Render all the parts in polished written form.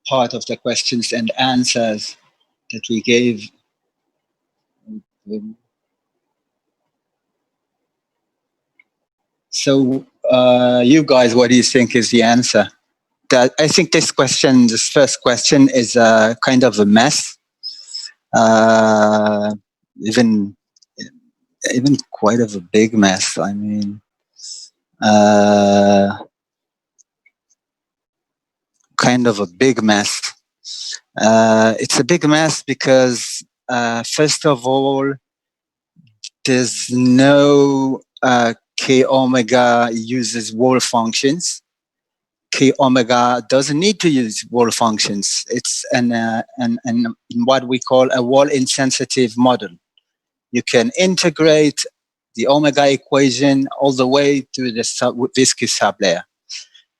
part of the questions and answers that we gave. So you guys, what do you think is the answer? I think this first question is kind of a mess. Even quite of a big mess. I mean, kind of a big mess. It's a big mess because, first of all, there's no K omega uses wall functions. K omega doesn't need to use wall functions. It's an what we call a wall insensitive model. You can integrate the omega equation all the way to the viscous sublayer.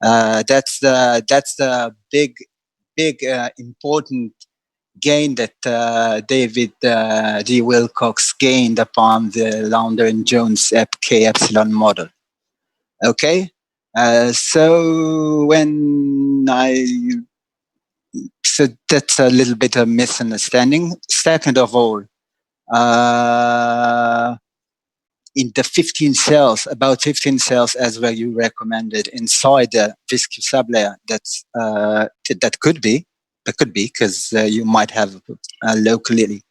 That's the big important gain that David D. Wilcox gained upon the Launder and Jones K epsilon model. Okay, so that's a little bit of misunderstanding. Second of all, in the 15 cells, about 15 cells as well you recommended inside the viscous sublayer, that could be because you might have a locally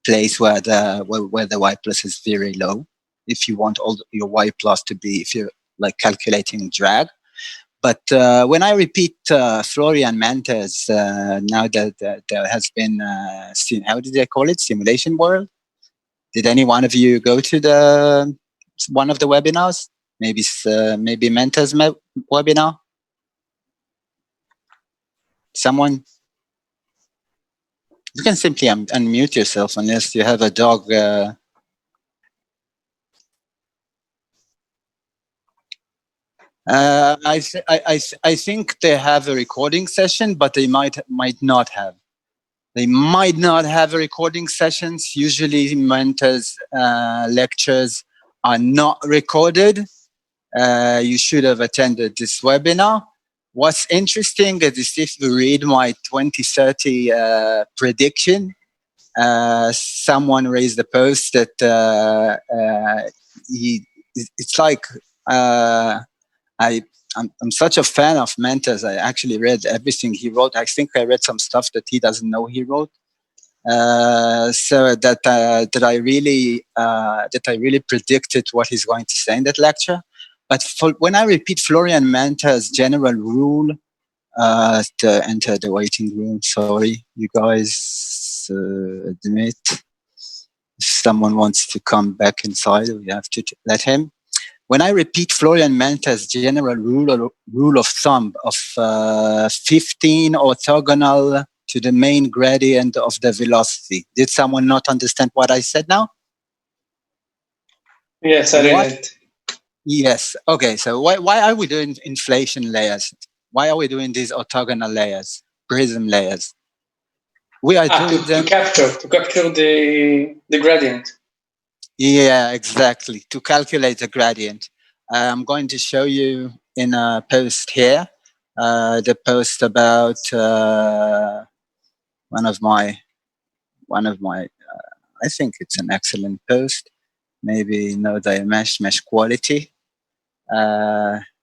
place where the Y plus is very low. If you want all your Y plus to be, if you're like calculating drag. But when I repeat Florian Manter's, now that there has been, how did they call it? Simulation World? Did any one of you go to one of the webinars? Maybe Manter's webinar? Someone? You can simply unmute yourself unless you have a dog. I think they have a recording session, but they might not have. They might not have a recording sessions. Usually, Manter's lectures are not recorded. You should have attended this webinar. What's interesting is if you read my 2030 prediction, someone raised a post that it's like I'm such a fan of Manter's. I actually read everything he wrote. I think I read some stuff that he doesn't know he wrote. So that I really predicted what he's going to say in that lecture. But when I repeat Florian Manter's general rule to enter the waiting room, sorry, you guys, admit if someone wants to come back inside, we have to let him. When I repeat Florian Manter's general rule of thumb of 15 orthogonal to the main gradient of the velocity, did someone not understand what I said now? Yes, I didn't. Yes. Okay. So why are we doing inflation layers? Why are we doing these orthogonal layers, prism layers? We are doing them to capture the gradient. Yeah, exactly. To calculate the gradient. I'm going to show you in a post here, the post about one of my. I think it's an excellent post. Maybe node mesh quality.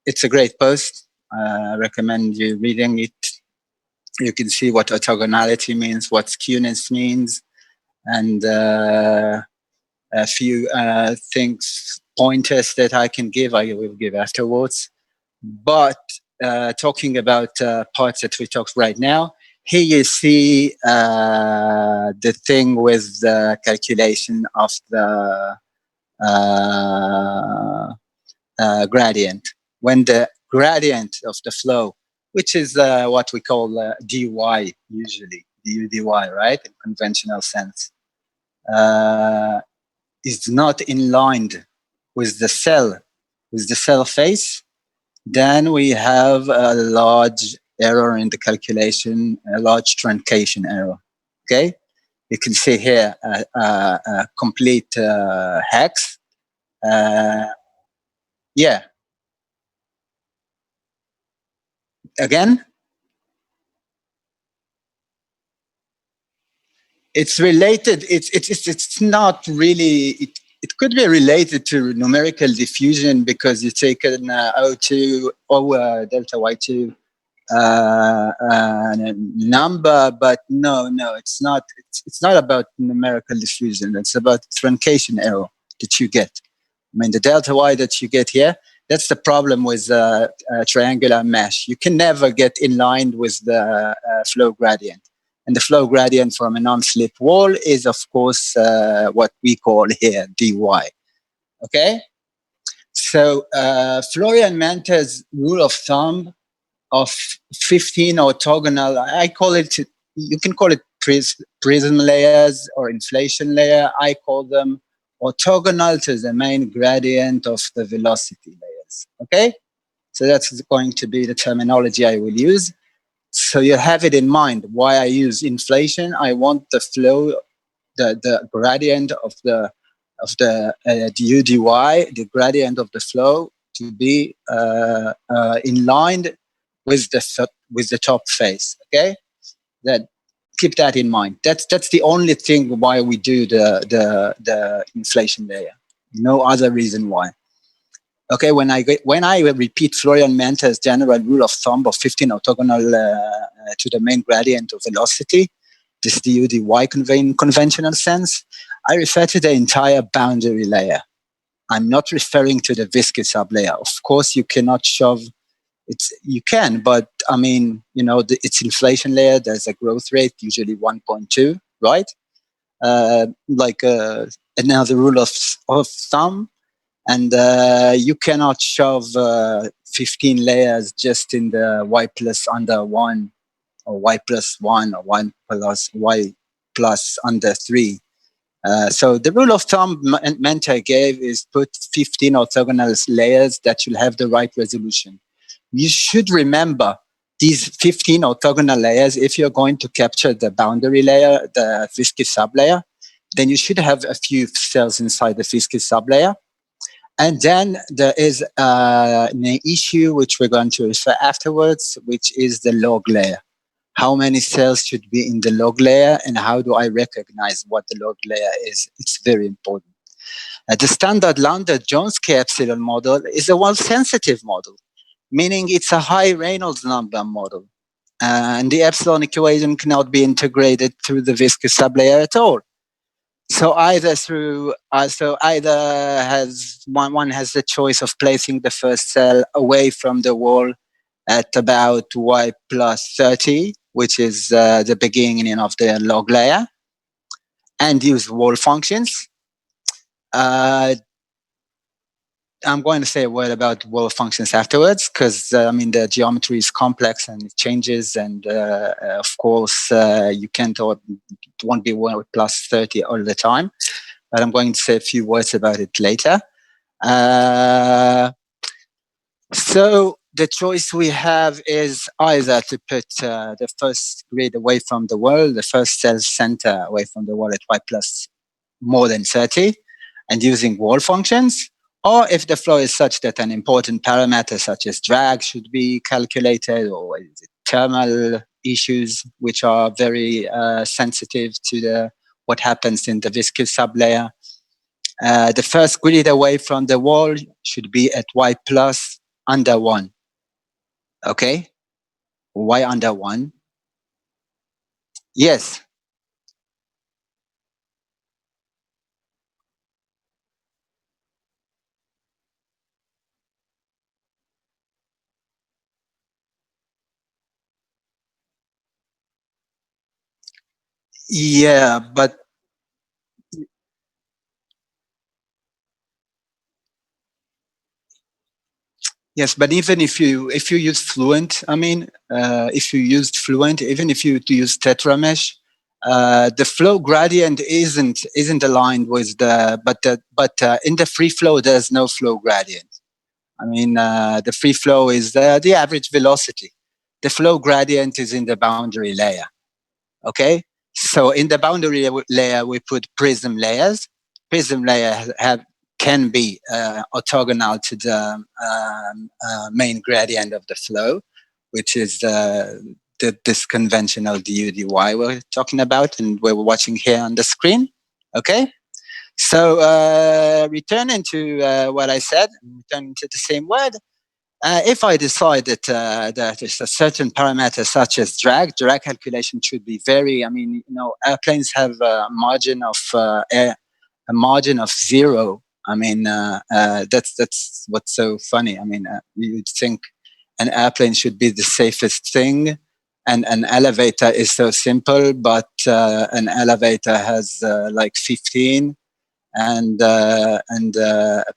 It's a great post. I recommend you reading it. You can see what orthogonality means, what skewness means, and a few pointers that I can give, I will give afterwards. But talking about parts that we talked right now, here you see the thing with the calculation of the gradient. When the gradient of the flow, which is what we call dy usually, du dy, right, in conventional sense, is not in line with the cell face, then we have a large error in the calculation, a large truncation error. Okay, you can see here a complete hex. Yeah. Again? It's related. It's not really. It could be related to numerical diffusion because you take an O2 or delta Y2 number, but no, it's not. It's not about numerical diffusion. It's about truncation error that you get. I mean, the delta Y that you get here, that's the problem with triangular mesh. You can never get in line with the flow gradient. And the flow gradient from a non-slip wall is, of course, what we call here dy. Okay? So Florian Manter's rule of thumb of 15 orthogonal, I call it, you can call it prism layers or inflation layer. I call them orthogonal to the main gradient of the velocity layers. Okay? So that's going to be the terminology I will use. So you have it in mind why I use inflation. I want the flow, the gradient of the du dy, the gradient of the flow, to be in line with the top face. Okay, that keep that in mind. That's the only thing why we do the inflation layer. No other reason why. Okay, when I repeat Florian Manter's general rule of thumb of 15 orthogonal to the main gradient of velocity, this du dy conventional sense, I refer to the entire boundary layer. I'm not referring to the viscous sublayer. Of course, you cannot shove you can, but I mean, it's inflation layer. There's a growth rate, usually 1.2, right? Like another rule of thumb. And you cannot shove 15 layers just in the y plus under 1 or y plus 1 or 1 plus y plus under 3. So the rule of thumb Mentor gave is put 15 orthogonal layers that will have the right resolution. You should remember these 15 orthogonal layers. If you're going to capture the boundary layer, the viscous sublayer, then you should have a few cells inside the viscous sublayer. And then there is an issue which we're going to refer afterwards, which is the log layer. How many cells should be in the log layer, and how do I recognize what the log layer is? It's very important. The standard lambda Jones-K epsilon model is a well-sensitive model, meaning it's a high Reynolds number model. And the epsilon equation cannot be integrated through the viscous sublayer at all. So either has one has the choice of placing the first cell away from the wall at about y plus 30, which is the beginning of the log layer, and use wall functions. I'm going to say a word about wall functions afterwards, because I mean the geometry is complex and it changes, and of course you can't or it won't be 1 plus 30 all the time. But I'm going to say a few words about it later. So the choice we have is either to put the first grid away from the wall, the first cell center away from the wall at y plus more than 30, and using wall functions, or if the flow is such that an important parameter such as drag should be calculated, or thermal issues which are very sensitive to what happens in the viscous sublayer. The first grid away from the wall should be at y plus under 1. Okay? Y under 1. Yes. Yeah, but yes, but even if you use Fluent, I mean, if you used Fluent, even if you use tetramesh, the flow gradient isn't aligned with but in the free flow there's no flow gradient. I mean, the free flow is the average velocity. The flow gradient is in the boundary layer. Okay, so in the boundary layer we put prism layers. Prism layer can be orthogonal to the main gradient of the flow, which is this conventional DUDY we're talking about and we're watching here on the screen. Okay. So returning to what I said, returning to the same word. If I decide that there's a certain parameter such as drag calculation should be very. I mean, airplanes have a margin of a margin of zero. I mean, that's what's so funny. I mean, you'd think an airplane should be the safest thing, and an elevator is so simple, but an elevator has like 15, and a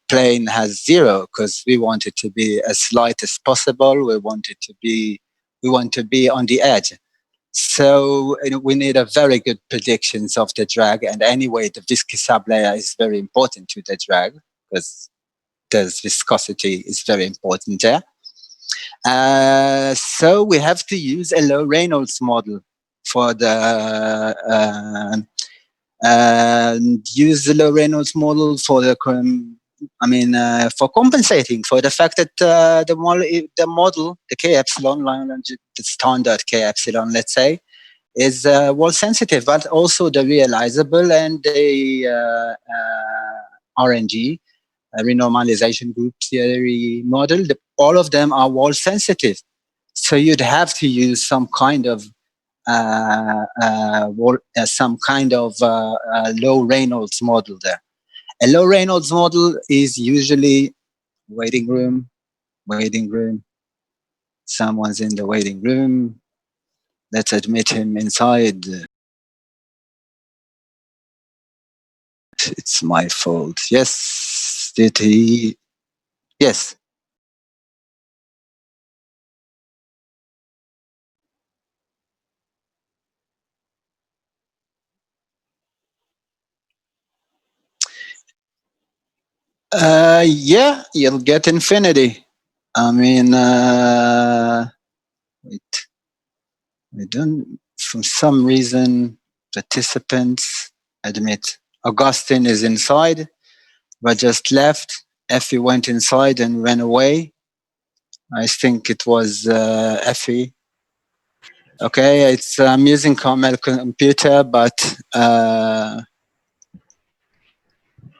plane has zero because we want it to be as light as possible. We want to be on the edge. So we need a very good predictions of the drag. And anyway, the viscous sublayer is very important to the drag because there's viscosity is very important there. So we have to use a low Reynolds model for the and use the low Reynolds model for the for compensating for the fact that the model, the K epsilon, the standard K epsilon, let's say, is wall sensitive, but also the realizable and the RNG, renormalization group theory model. All of them are wall sensitive, so you'd have to use some kind of low Reynolds model there. A low Reynolds model is usually waiting room. Someone's in the waiting room. Let's admit him inside. It's my fault. Yes. Did he? Yes. Yeah, you'll get infinity. I mean, wait. We don't, for some reason, participants admit Augustine is inside, but just left. Effie went inside and ran away. I think it was Effie. Okay, I'm using Carmel computer, but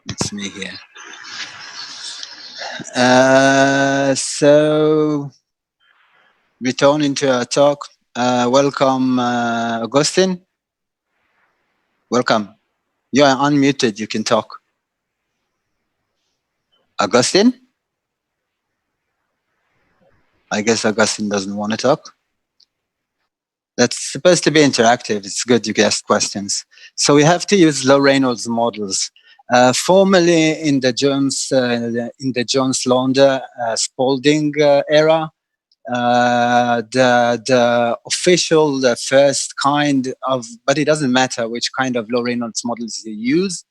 it's me here. So returning to our talk. Welcome, Augustine. Welcome. You are unmuted. You can talk. Augustine? I guess Augustine doesn't want to talk. That's supposed to be interactive. It's good you ask questions. So we have to use low Reynolds models. Formerly in the Jones-Launder Spalding era, the official, the first kind of, but it doesn't matter which kind of low Reynolds models you use,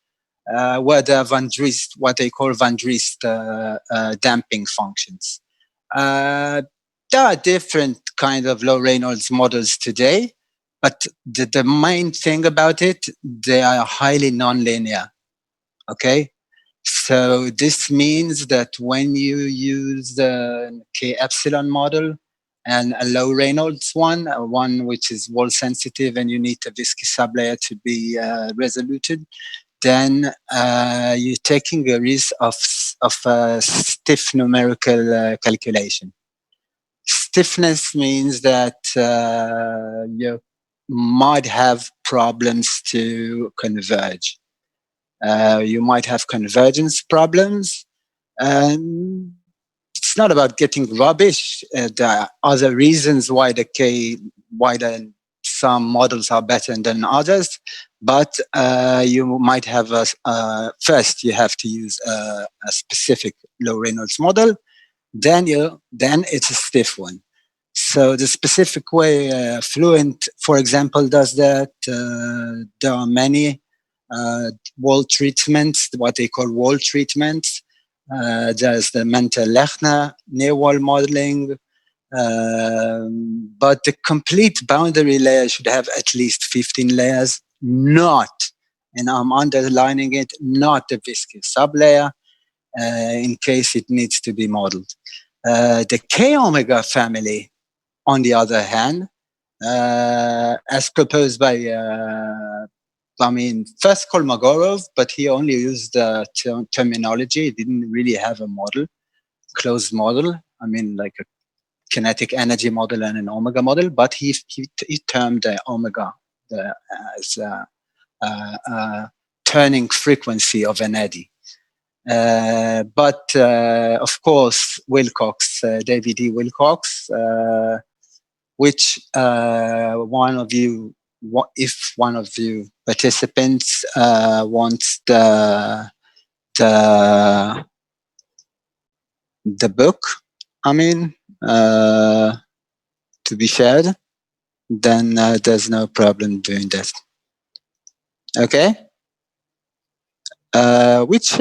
were the Van Driest, what they call Van Driest damping functions. There are different kind of low Reynolds models today, but the main thing about it, they are highly nonlinear. Okay, so this means that when you use the K epsilon model and a low Reynolds one which is wall sensitive and you need a viscous sublayer to be resoluted, then you're taking a risk of a stiff numerical calculation. Stiffness means that you might have problems to converge. You might have convergence problems. And it's not about getting rubbish. There are other reasons why some models are better than others. But you might have first you have to use a specific low Reynolds model. Then it's a stiff one. So the specific way Fluent, for example, does that. There are many wall treatments, what they call wall treatments. There's the Mentor-Lechner near wall modeling. But the complete boundary layer should have at least 15 layers, not, and I'm underlining it, not the viscous sublayer, in case it needs to be modeled. The K omega family, on the other hand, as proposed by, first Kolmogorov, but he only used terminology. He didn't really have a model, closed model. Like a kinetic energy model and an omega model, but he termed the omega as turning frequency of an eddy. But of course, Wilcox, David E. Wilcox, which if one of you participants wants the book, to be shared, then there's no problem doing that. Okay. Which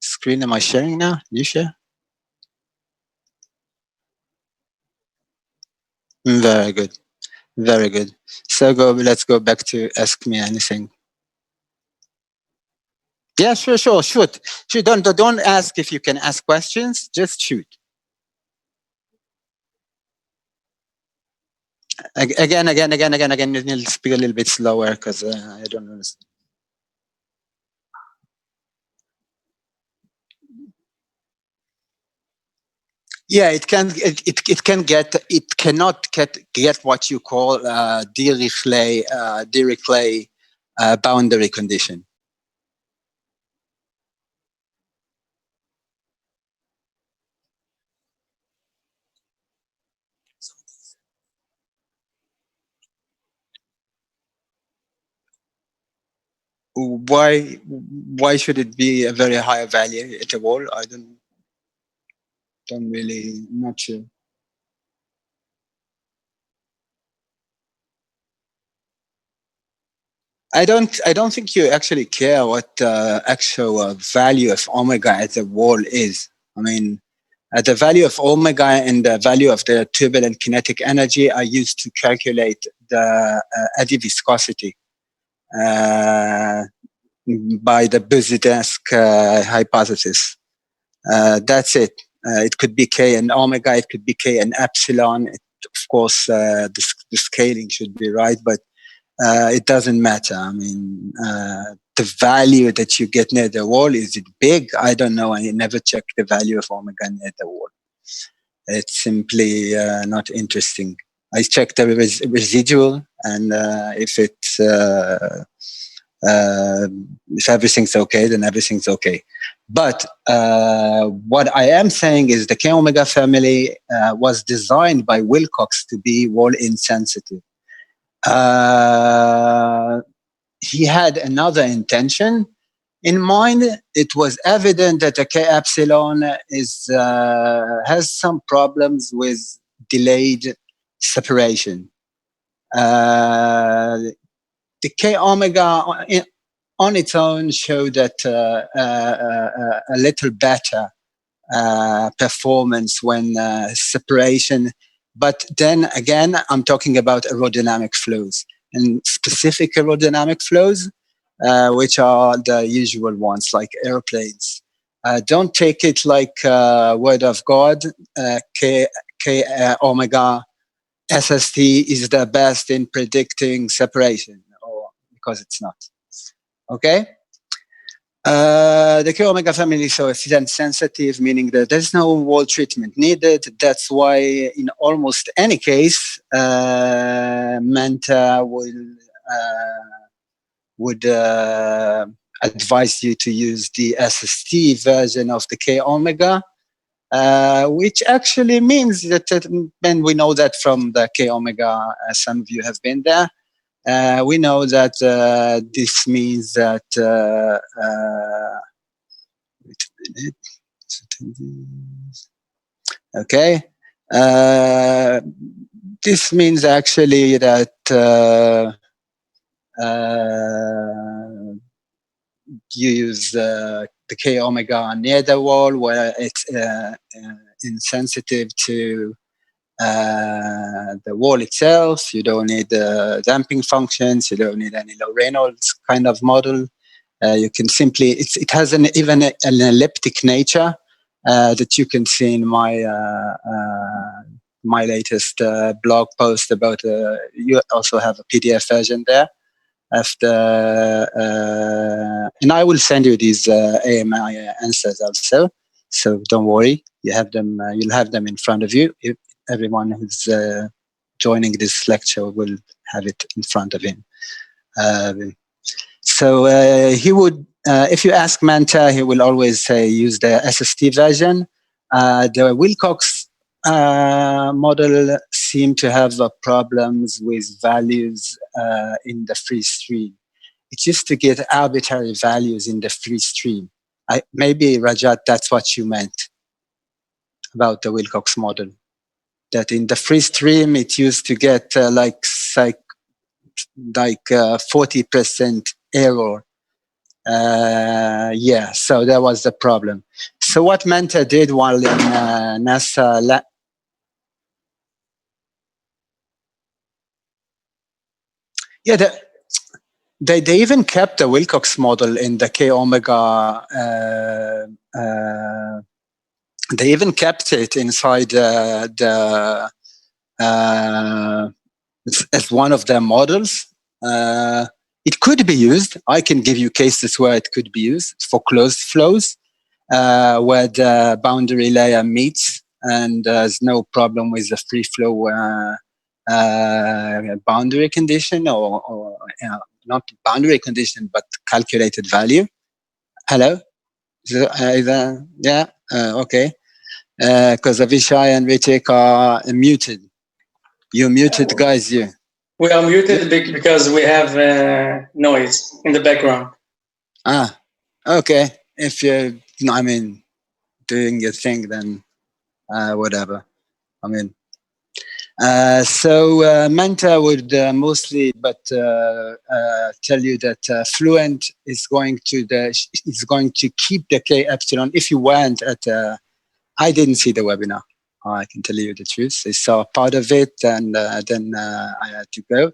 screen am I sharing now? You share? Very good. Very good. So let's go back to Ask Me Anything. Yeah, sure. Shoot. Don't ask if you can ask questions. Just shoot. Again. You'll speak a little bit slower because I don't understand. Yeah, it cannot get what you call Dirichlet boundary condition. Why should it be a very high value at all? I don't really, not sure. I don't think you actually care what the actual value of omega at the wall is. The value of omega and the value of the turbulent kinetic energy are used to calculate the eddy viscosity by the Buzit-esque hypothesis. That's it. It could be K and omega, it could be K and epsilon. Of course, the scaling should be right, but it doesn't matter. The value that you get near the wall, is it big? I don't know. I never checked the value of omega near the wall. It's simply not interesting. I checked the residual, and if everything's okay, then everything's okay. But what I am saying is the K omega family was designed by Wilcox to be wall insensitive. He had another intention in mind. It was evident that the K epsilon has some problems with delayed separation. The K omega on its own showed that a little better performance when separation. But then again, I'm talking about aerodynamic flows, and specific aerodynamic flows, which are the usual ones, like airplanes. Don't take it like word of God. K omega SST is the best in predicting separation, or because it's not. Okay. The K omega family is sensitive, meaning that there's no wall treatment needed. That's why in almost any case, Manta would advise you to use the SST version of the K omega, which actually means that, and we know that from the K omega, some of you have been there. We know that this means that wait a minute. Okay. This means actually that you use the K omega near the wall, where it's insensitive to the wall itself. You don't need damping functions. You don't need any low Reynolds kind of model. You can simply, it has even an elliptic nature that you can see in my my latest blog post about. You also have a PDF version there. After, and I will send you these AMI answers also. So don't worry, you have them. You'll have them in front of you. Everyone who's joining this lecture will have it in front of him. So he would, if you ask Manta, he will always say use the SST version. The Wilcox model seem to have problems with values in the free stream. It used to get arbitrary values in the free stream. Maybe Rajat, that's what you meant about the Wilcox model. That in the free stream, it used to get like 40% error. Yeah, so that was the problem. So what Manta did while in NASA yeah, they even kept the Wilcox model in the K omega. They even kept it inside as one of their models. It could be used. I can give you cases where it could be used for closed flows, where the boundary layer meets and there's no problem with the free flow boundary condition or not boundary condition, but calculated value. Hello? Yeah? Okay. Because Avishai and Vitek are muted. You're muted, guys, you. We are muted because we have noise in the background. Ah, okay. If you're, doing your thing, then whatever. So Manta would mostly, but tell you that Fluent is going to keep the K epsilon. If you weren't at, I didn't see the webinar. I can tell you the truth. I saw part of it, and then I had to go.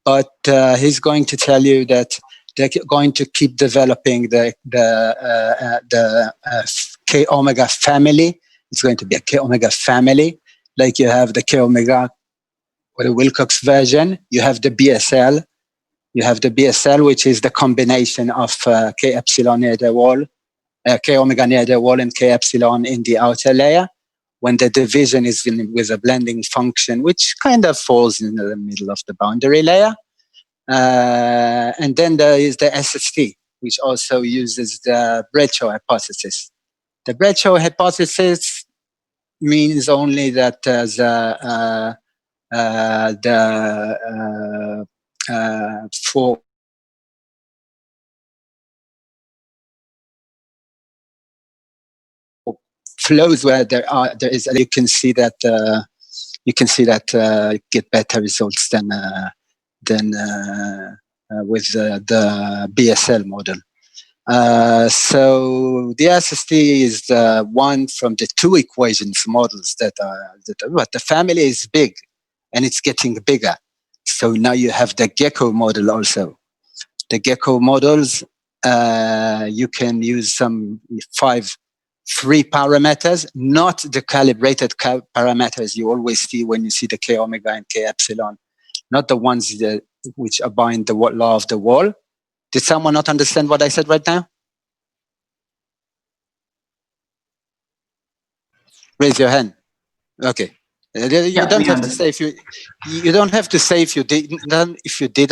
But he's going to tell you that they're going to keep developing the K omega family. It's going to be a K omega family. Like you have the K omega or the Wilcox version, you have the BSL. You have the BSL, which is the combination of K epsilon near the wall, K omega near the wall, and K epsilon in the outer layer. When the division is with a blending function, which kind of falls in the middle of the boundary layer. And then there is the SST, which also uses the Bradshaw hypothesis. The Bradshaw hypothesis means only that for flows where there is, you can see that get better results than with the BSL model. So the SST is one from the two equations models but the family is big and it's getting bigger. So now you have the Gecko model also. The Gecko models, you can use some 3 parameters, not the calibrated parameters you always see when you see the K omega and K epsilon, not the ones which bind the law of the wall. Did someone not understand what I said right now? Raise your hand. Okay. You don't have to say if you don't have to say if you did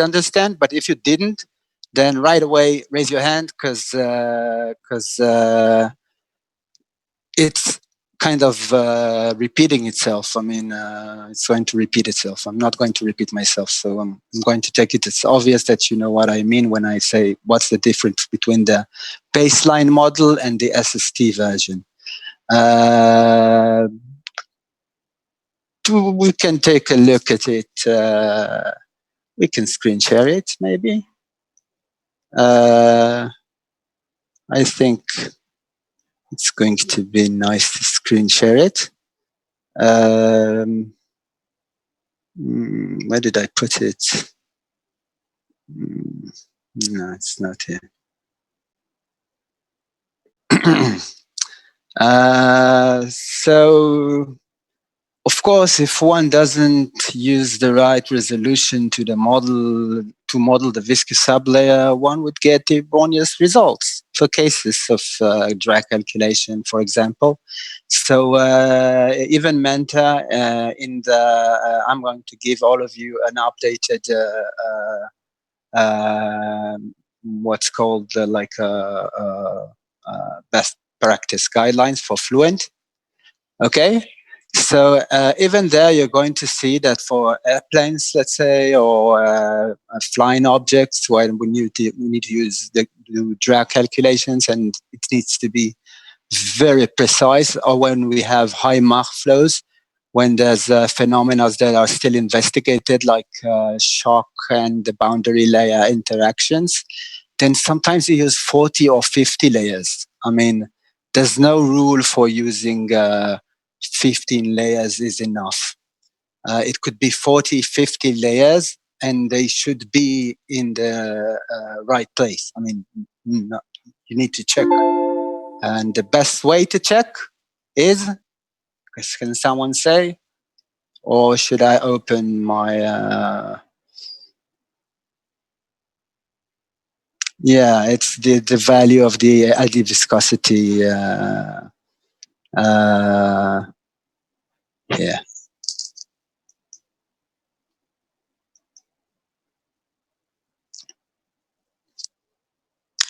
understand, but if you didn't, then right away raise your hand because it's kind of repeating itself. It's going to repeat itself. I'm not going to repeat myself, so I'm going to take it. It's obvious that you know what I mean when I say what's the difference between the baseline model and the SST version. We can take a look at it. We can screen share it, maybe. I think it's going to be nice to screen share it. Where did I put it? No, it's not here. So Of course, if one doesn't use the right resolution to the model to model the viscous sublayer, one would get erroneous results for cases of drag calculation, for example. So even Menta I'm going to give all of you an updated what's called best practice guidelines for Fluent. Okay, so even there, you're going to see that for airplanes, let's say, or flying objects, where we need to use do drag calculations, and it needs to be very precise. Or when we have high Mach flows, when there's phenomena that are still investigated, like shock and the boundary layer interactions, then sometimes you use 40 or 50 layers. I mean, there's no rule for using 15 layers is enough. It could be 40, 50 layers, and they should be in the right place. I mean, no, you need to check. And the best way to check is, can someone say, or should I open my... yeah, it's the value of the LD viscosity. Yeah.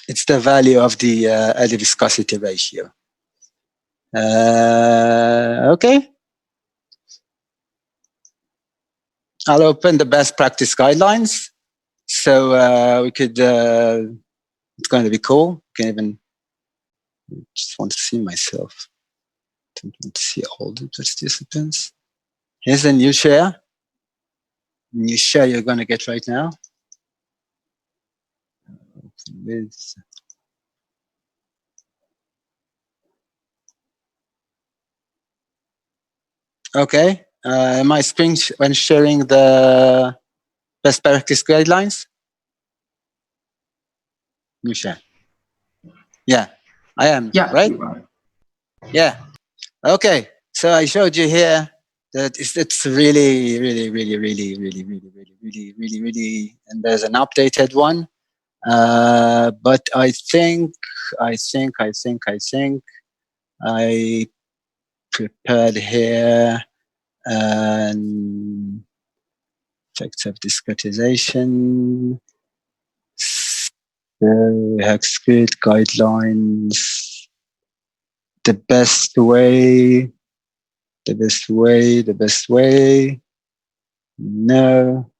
It's the value of the LD viscosity ratio. Okay. I'll open the best practice guidelines. So we could, it's going to be cool. You can even, just want to see myself. Don't want to see all the participants. Here's a new share. New share you're going to get right now. With okay. Am I screen when sharing the best practice guidelines? New share. Yeah, I am. Yeah, right? Yeah. Okay. So I showed you here that it's really, really, really, really, really, really, really, really, really, really, and there's an updated one. But I think I prepared here effects of discretization, the hex grid guidelines, the best way. No.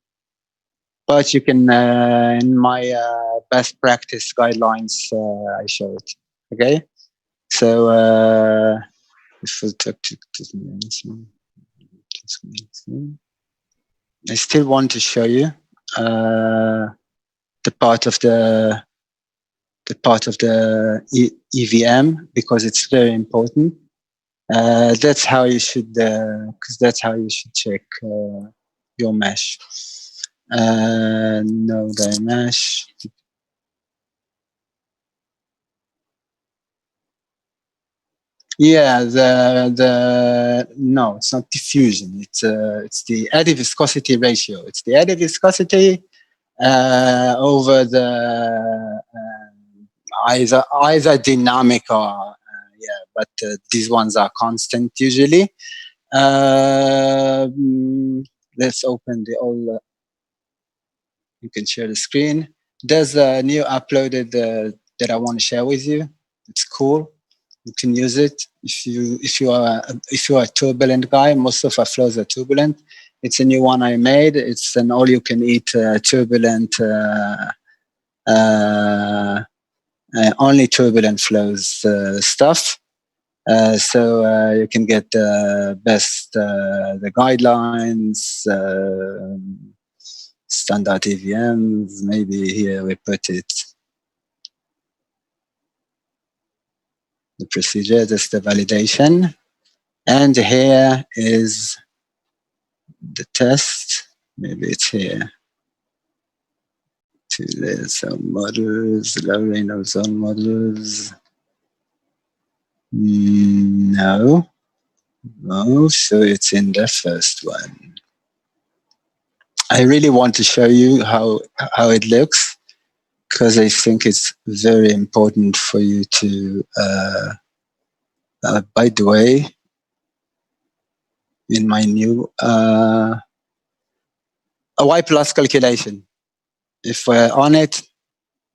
But you can, in my best practice guidelines, I show it. Okay. So if we talk to I still want to show you the part of the EVM because it's very important. That's how you should, because that's how you should check your mesh. No, the mesh. Yeah, no, it's not diffusion. It's the eddy viscosity ratio. It's the eddy viscosity over the either dynamic or but these ones are constant usually. Let's open the old. You can share the screen. There's a new uploaded that I want to share with you. It's cool. You can use it if you are a turbulent guy. Most of our flows are turbulent. It's a new one I made. It's an all-you-can-eat turbulent, only turbulent flows stuff. So you can get the best the guidelines, standard EVMs. Maybe here we put it. The procedure, that's the validation. And here is the test. Maybe it's here. To some models, low Reynolds zone models. No. Oh, so it's in the first one. I really want to show you how it looks because I think it's very important for you to. By the way, in my new a Y plus calculation. If we're on it,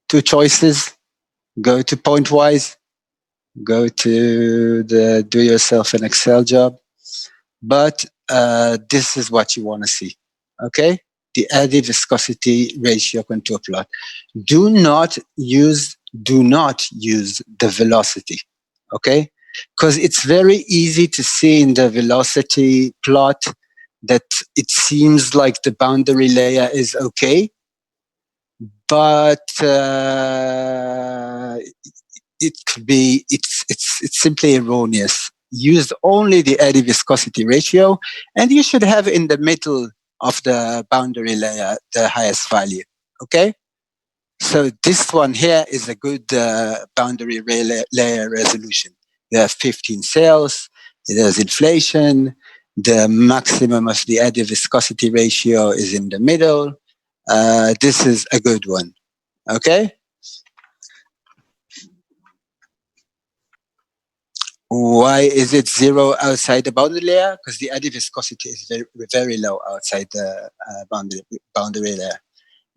two choices: go to pointwise, go to the do yourself an Excel job. But this is what you want to see. Okay, the eddy viscosity ratio contour plot. Do not use the velocity. Okay, because it's very easy to see in the velocity plot that it seems like the boundary layer is okay, but it could be it's simply erroneous. Use only the eddy viscosity ratio, and you should have in the middle of the boundary layer the highest value. Okay, so this one here is a good boundary layer resolution. You have 15 cells. There's inflation. The maximum of the eddy viscosity ratio is in the middle. This is a good one. Okay. Why is it zero outside the boundary layer? Because the eddy viscosity is very, very low outside the boundary layer.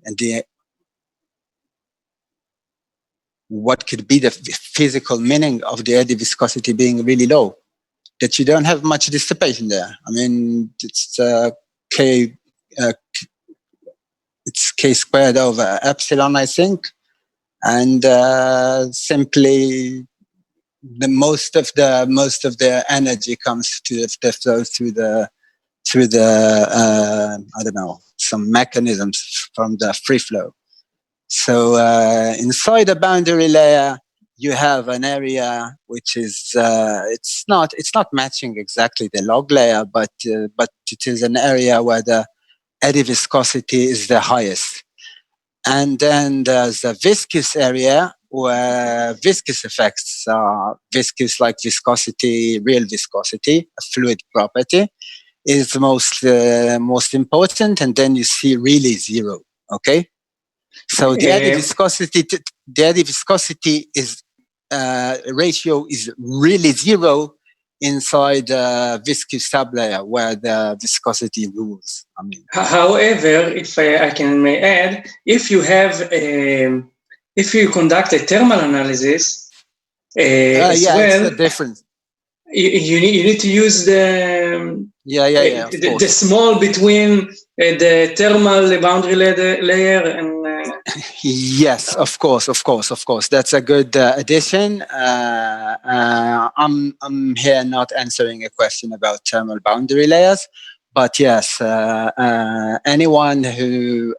And what could be the physical meaning of the eddy viscosity being really low? That you don't have much dissipation there. I mean, it's k it's k squared over epsilon, I think, and simply the most of the energy comes to the flow through the I don't know, some mechanisms from the free flow. So inside the boundary layer, you have an area which is it's not matching exactly the log layer, but it is an area where the eddy viscosity is the highest. And then there's the viscous area where viscous effects are viscous, like viscosity, real viscosity, a fluid property, is most important, and then you see really zero. Okay, so the eddy viscosity is ratio is really zero inside the viscous sublayer where the viscosity rules. I mean, however, if I can may add, if you conduct a thermal analysis as well, it's a difference. You need to use the the small between the thermal boundary layer and yes, of course. That's a good addition. I'm here not answering a question about thermal boundary layers, but yes, anyone who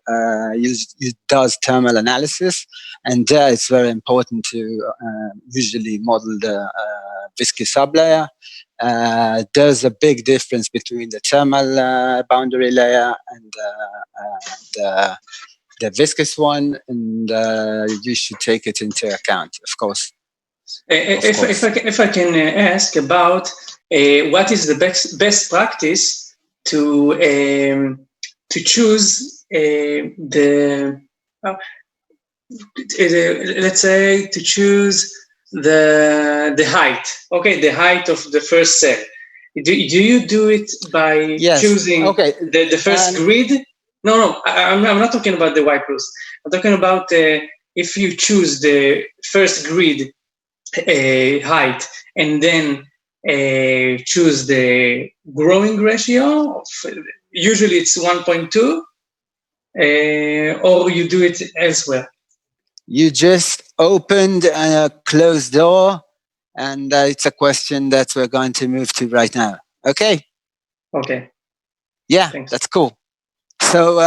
does thermal analysis, and there it's very important to usually model the viscous sublayer. There's a big difference between the thermal boundary layer and the viscous one, and you should take it into account, of course. If I can ask about what is the best practice to choose let's say to choose the height. Okay, the height of the first cell. Do you do it by choosing the first grid? No, I'm not talking about the Y plus. I'm talking about if you choose the first grid height and then choose the growing ratio. Usually it's 1.2, or you do it elsewhere. You just opened a closed door, and it's a question that we're going to move to right now. Okay. Yeah, thanks. That's cool. So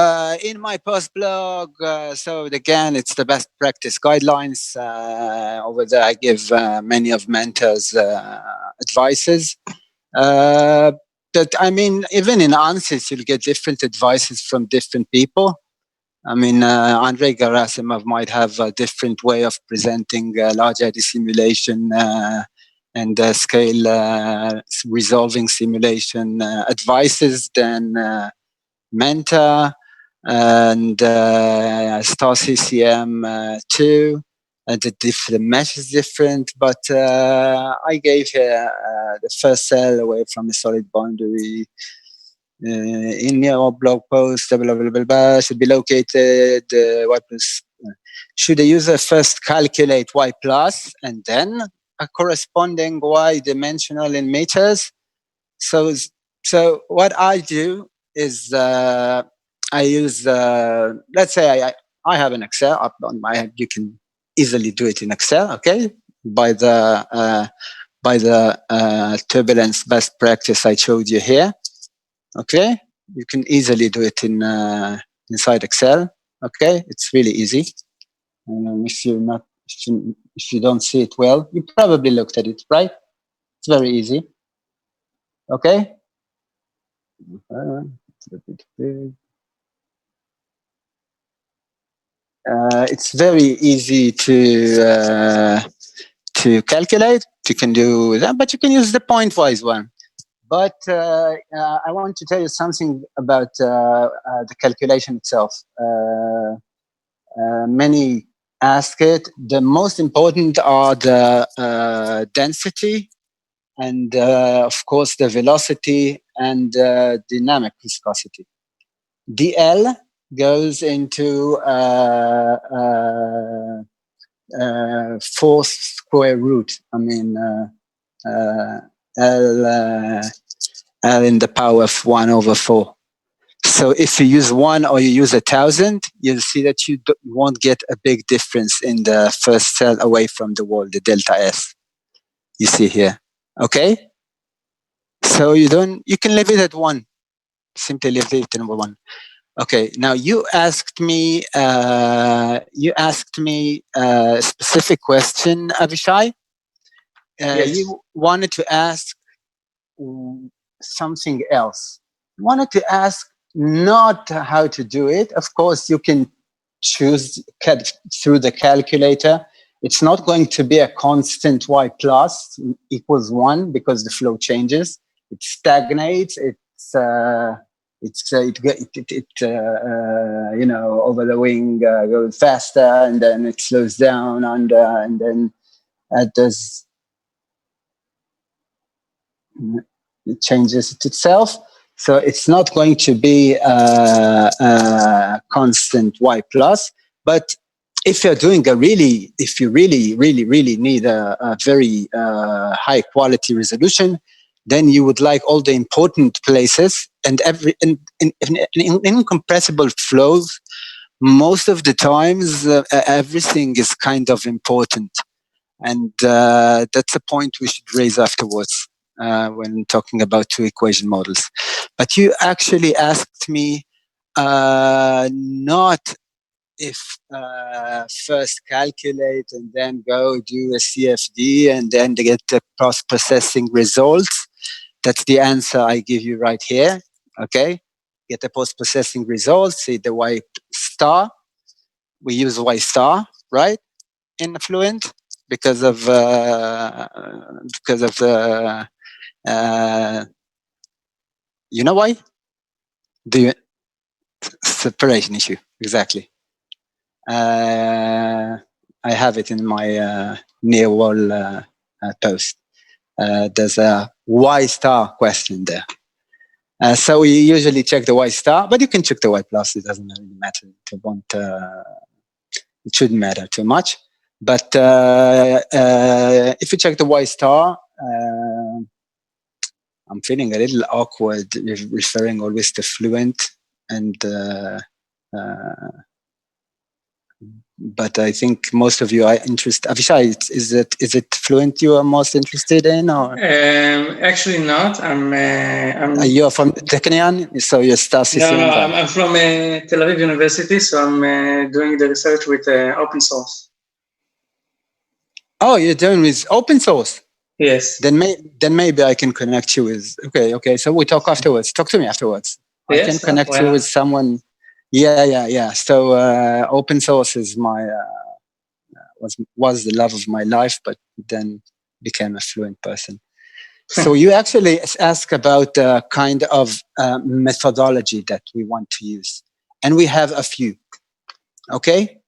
in my post blog, so again, it's the best practice guidelines. Over there, I give many of mentors advices. But I mean, even in answers, you'll get different advices from different people. I mean, Andrei Gerasimov might have a different way of presenting large eddy simulation and scale resolving simulation advices, then Menta and Star CCM 2. The mesh is different, but I gave here the first cell away from a solid boundary. In your blog post, blah, blah, blah, blah, blah, should be located y plus. Should the user first calculate y plus and then a corresponding y dimensional in meters? So what I do is I use, let's say I have an Excel up on my, you can easily do it in Excel, okay? By the Turbulence best practice I showed you here, okay? You can easily do it in inside Excel, okay? It's really easy. If you're not, if you don't see it well, you probably looked at it, right? It's very easy, okay? It's very easy to calculate. You can do that, but you can use the point-wise one. But I want to tell you something about the calculation itself. Many ask it. The most important are the density and, of course, the velocity and dynamic viscosity. dl goes into fourth square root. I mean, L in the power of 1/4. So if you use 1 or you use 1,000, you'll see that you won't get a big difference in the first cell away from the wall, the delta S. You see here, okay? So you can leave it at 1. Simply leave it at number 1. Okay, now you asked me a specific question, Avishai. Yes. You wanted to ask something else. You wanted to ask not how to do it. Of course, you can choose through the calculator. It's not going to be a constant y plus equals 1 because the flow changes. It stagnates. Over the wing goes faster, and then it slows down under, and then does it changes it itself. So it's not going to be a constant y plus. But if you really need a very high quality resolution, then you would like all the important places and in incompressible flows. Most of the times, everything is kind of important, and that's a point we should raise afterwards when talking about two equation models. But you actually asked me not if first calculate and then go do a CFD and then get the post-processing results. That's the answer I give you right here. Okay, get the post-processing results, see the Y star. We use Y star, right, in Fluent because of the you know why? The separation issue, exactly. I have it in my near wall post. There's a Y star question there. So we usually check the Y star, but you can check the Y plus. It doesn't really matter. It shouldn't matter too much. But if you check the Y star, I'm feeling a little awkward referring always to Fluent, and but I think most of you are interested. Avishai, is it Fluent you are most interested in, or actually not? You're from Technion, so you're Star CCM. No, I'm from Tel Aviv University, so I'm doing the research with open source. Oh, you're doing with open source? Yes. Then maybe I can connect you with. Okay. So we talk afterwards. Talk to me afterwards. Yes? I can connect you with someone. Yeah. So open source is my was the love of my life, but then became a fluent person. So you actually ask about the kind of methodology that we want to use. And we have a few. Okay?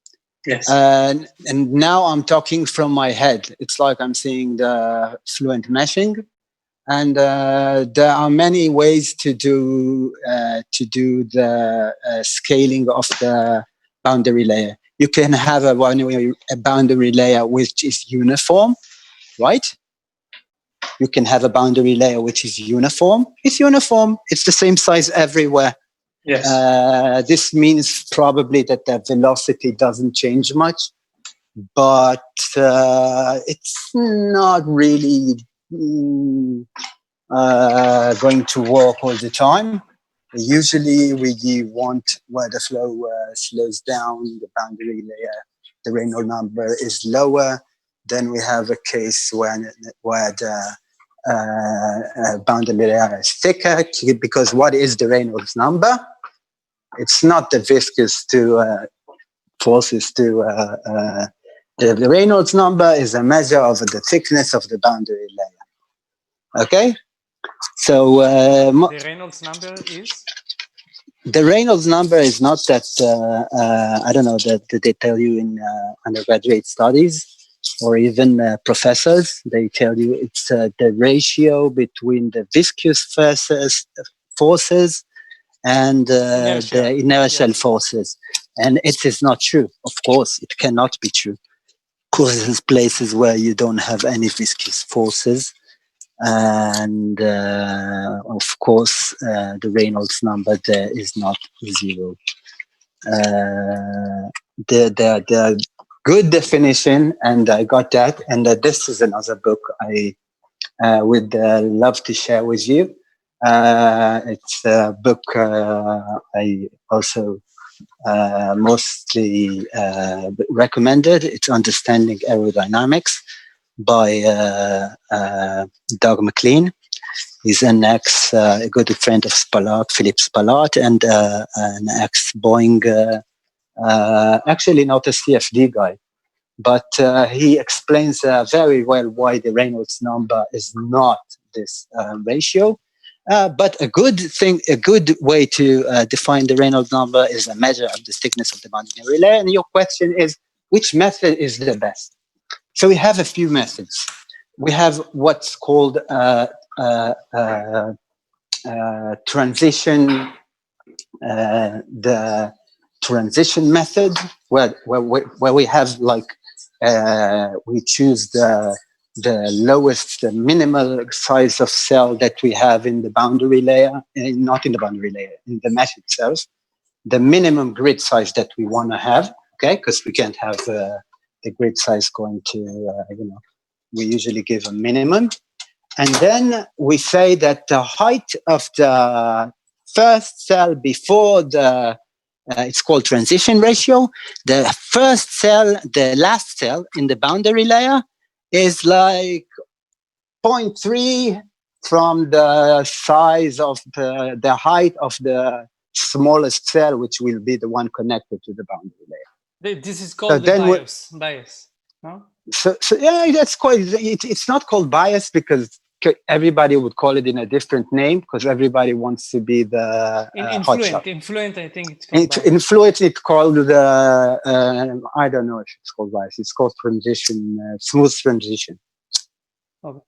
Yes. And now I'm talking from my head. It's like I'm seeing the fluent meshing. And there are many ways to do the scaling of the boundary layer. You can have a boundary layer which is uniform, right? You can have a boundary layer which is uniform. It's uniform. It's the same size everywhere. Yes. This means probably that the velocity doesn't change much, but it's not really going to work all the time. Usually we want where the flow slows down, the boundary layer, the Reynolds number is lower. Then we have a case where the boundary layer is thicker, because what is the Reynolds number? It's not the viscous to forces to the Reynolds number is a measure of the thickness of the boundary layer. Okay, so the Reynolds number is. The Reynolds number is not that I don't know that they tell you in undergraduate studies or even professors. They tell you it's the ratio between the viscous forces and the inertial forces. And it is not true. Of course, it cannot be true. Because there's places where you don't have any viscous forces. And of course, the Reynolds number there is not 0. The good definition, and I got that, and this is another book I would love to share with you. It's a book I also mostly recommended. It's Understanding Aerodynamics by Doug McLean. He's an a good friend of Spallart, Philip Spallart, and an ex-Boeing, actually not a CFD guy, but he explains very well why the Reynolds number is not this ratio. But a good way to define the Reynolds number is a measure of the thickness of the boundary layer. And your question is, which method is the best? So we have a few methods. We have what's called transition, the transition method, where we have like we choose the lowest, the minimal size of cell that we have in the boundary layer, not in the boundary layer, in the mesh itself, the minimum grid size that we want to have, okay? Because we can't have the grid size going to, we usually give a minimum. And then we say that the height of the first cell before the, it's called transition ratio. The first cell, the last cell in the boundary layer is like 0.3 from the size of the height of the smallest cell, which will be the one connected to the boundary layer. This is called the bias, no? So yeah, that's quite, it's not called bias because everybody would call it in a different name because everybody wants to be the in Fluent, I think it's called bias. In Fluent, it's called the, I don't know if it's called bias. It's called transition, smooth transition. Okay.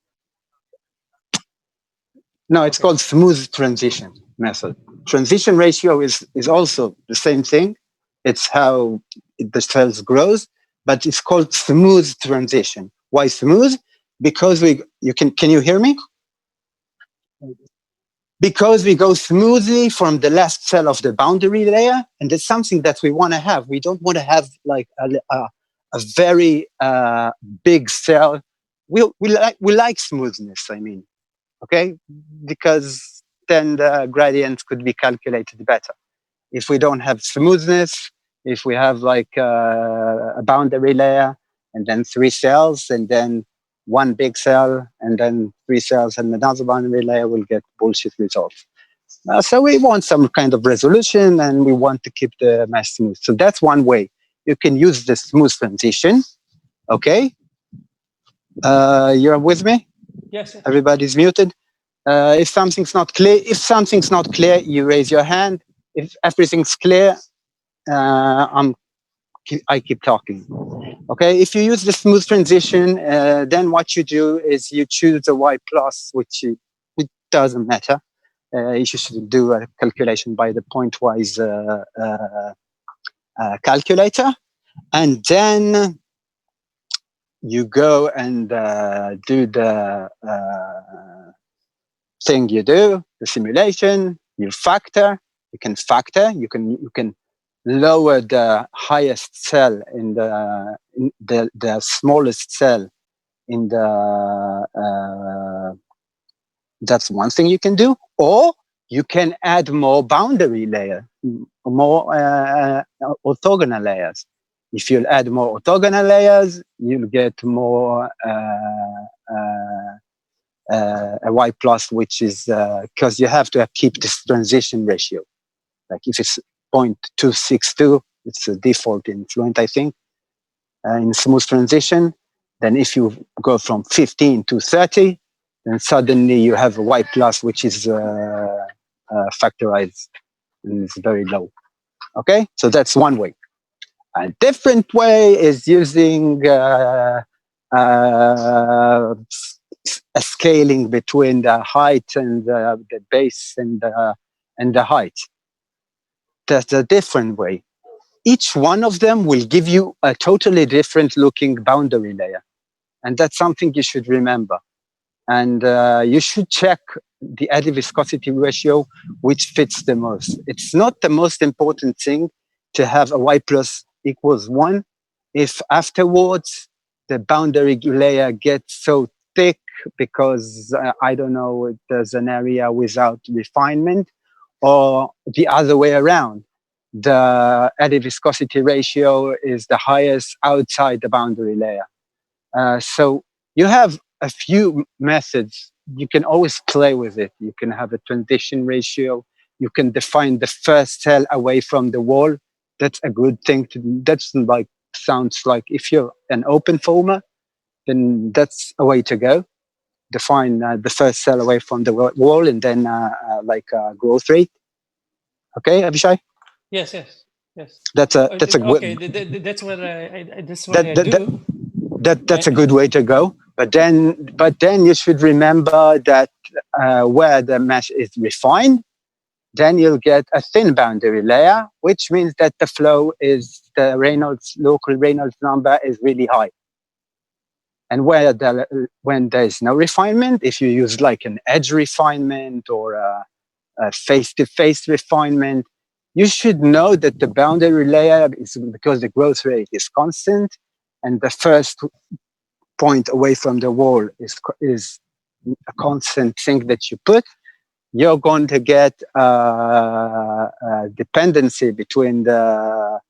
No, it's called smooth transition method. Transition ratio is also the same thing. It's how the cells grows, but it's called smooth transition. Why smooth? Because can you hear me? Because we go smoothly from the last cell of the boundary layer, and it's something that we want to have. We don't want to have like a very big cell. We like smoothness, I mean, okay? Because then the gradients could be calculated better. If we don't have smoothness, if we have like a boundary layer and then 3 cells and then 1 big cell and then 3 cells and another boundary layer, will get bullshit results. So we want some kind of resolution and we want to keep the mesh smooth. So that's one way. You can use the smooth transition, okay? You're with me? Yes. Everybody's muted. If something's not clear, you raise your hand. If everything's clear, I keep talking. Okay. If you use the smooth transition, then what you do is you choose the Y plus, which it doesn't matter. You should do a calculation by the pointwise calculator, and then you go and do the thing you do, the simulation. You factor. You can factor. You can lower the highest cell in the smallest cell in the. That's one thing you can do, or you can add more boundary layer, more orthogonal layers. If you add more orthogonal layers, you'll get more a Y plus, which is because you have to keep this transition ratio. Like if it's 0.262, it's a default in Fluent, I think, in smooth transition. Then if you go from 15 to 30, then suddenly you have a Y plus, which is factorized and it's very low. Okay, so that's one way. A different way is using a scaling between the height and the base and the height. That's a different way. Each one of them will give you a totally different looking boundary layer. And that's something you should remember. And you should check the eddy viscosity ratio, which fits the most. It's not the most important thing to have a Y plus equals 1 if afterwards the boundary layer gets so thick because, I don't know, there's an area without refinement, or the other way around. The eddy viscosity ratio is the highest outside the boundary layer. So you have a few methods. You can always play with it. You can have a transition ratio. You can define the first cell away from the wall. That's a good thing to do. That's like, sounds like if you're an open former, then that's a way to go. Define the first cell away from the wall, and then like growth rate. Okay, Avishai? Yes. That's a okay. That's what I do. That's a good way to go. But then you should remember that where the mesh is refined, then you'll get a thin boundary layer, which means that the flow is the local Reynolds number is really high. And when there's no refinement, if you use like an edge refinement or a face-to-face refinement, you should know that the boundary layer is, because the growth rate is constant, and the first point away from the wall is a constant thing that you put, you're going to get a dependency between the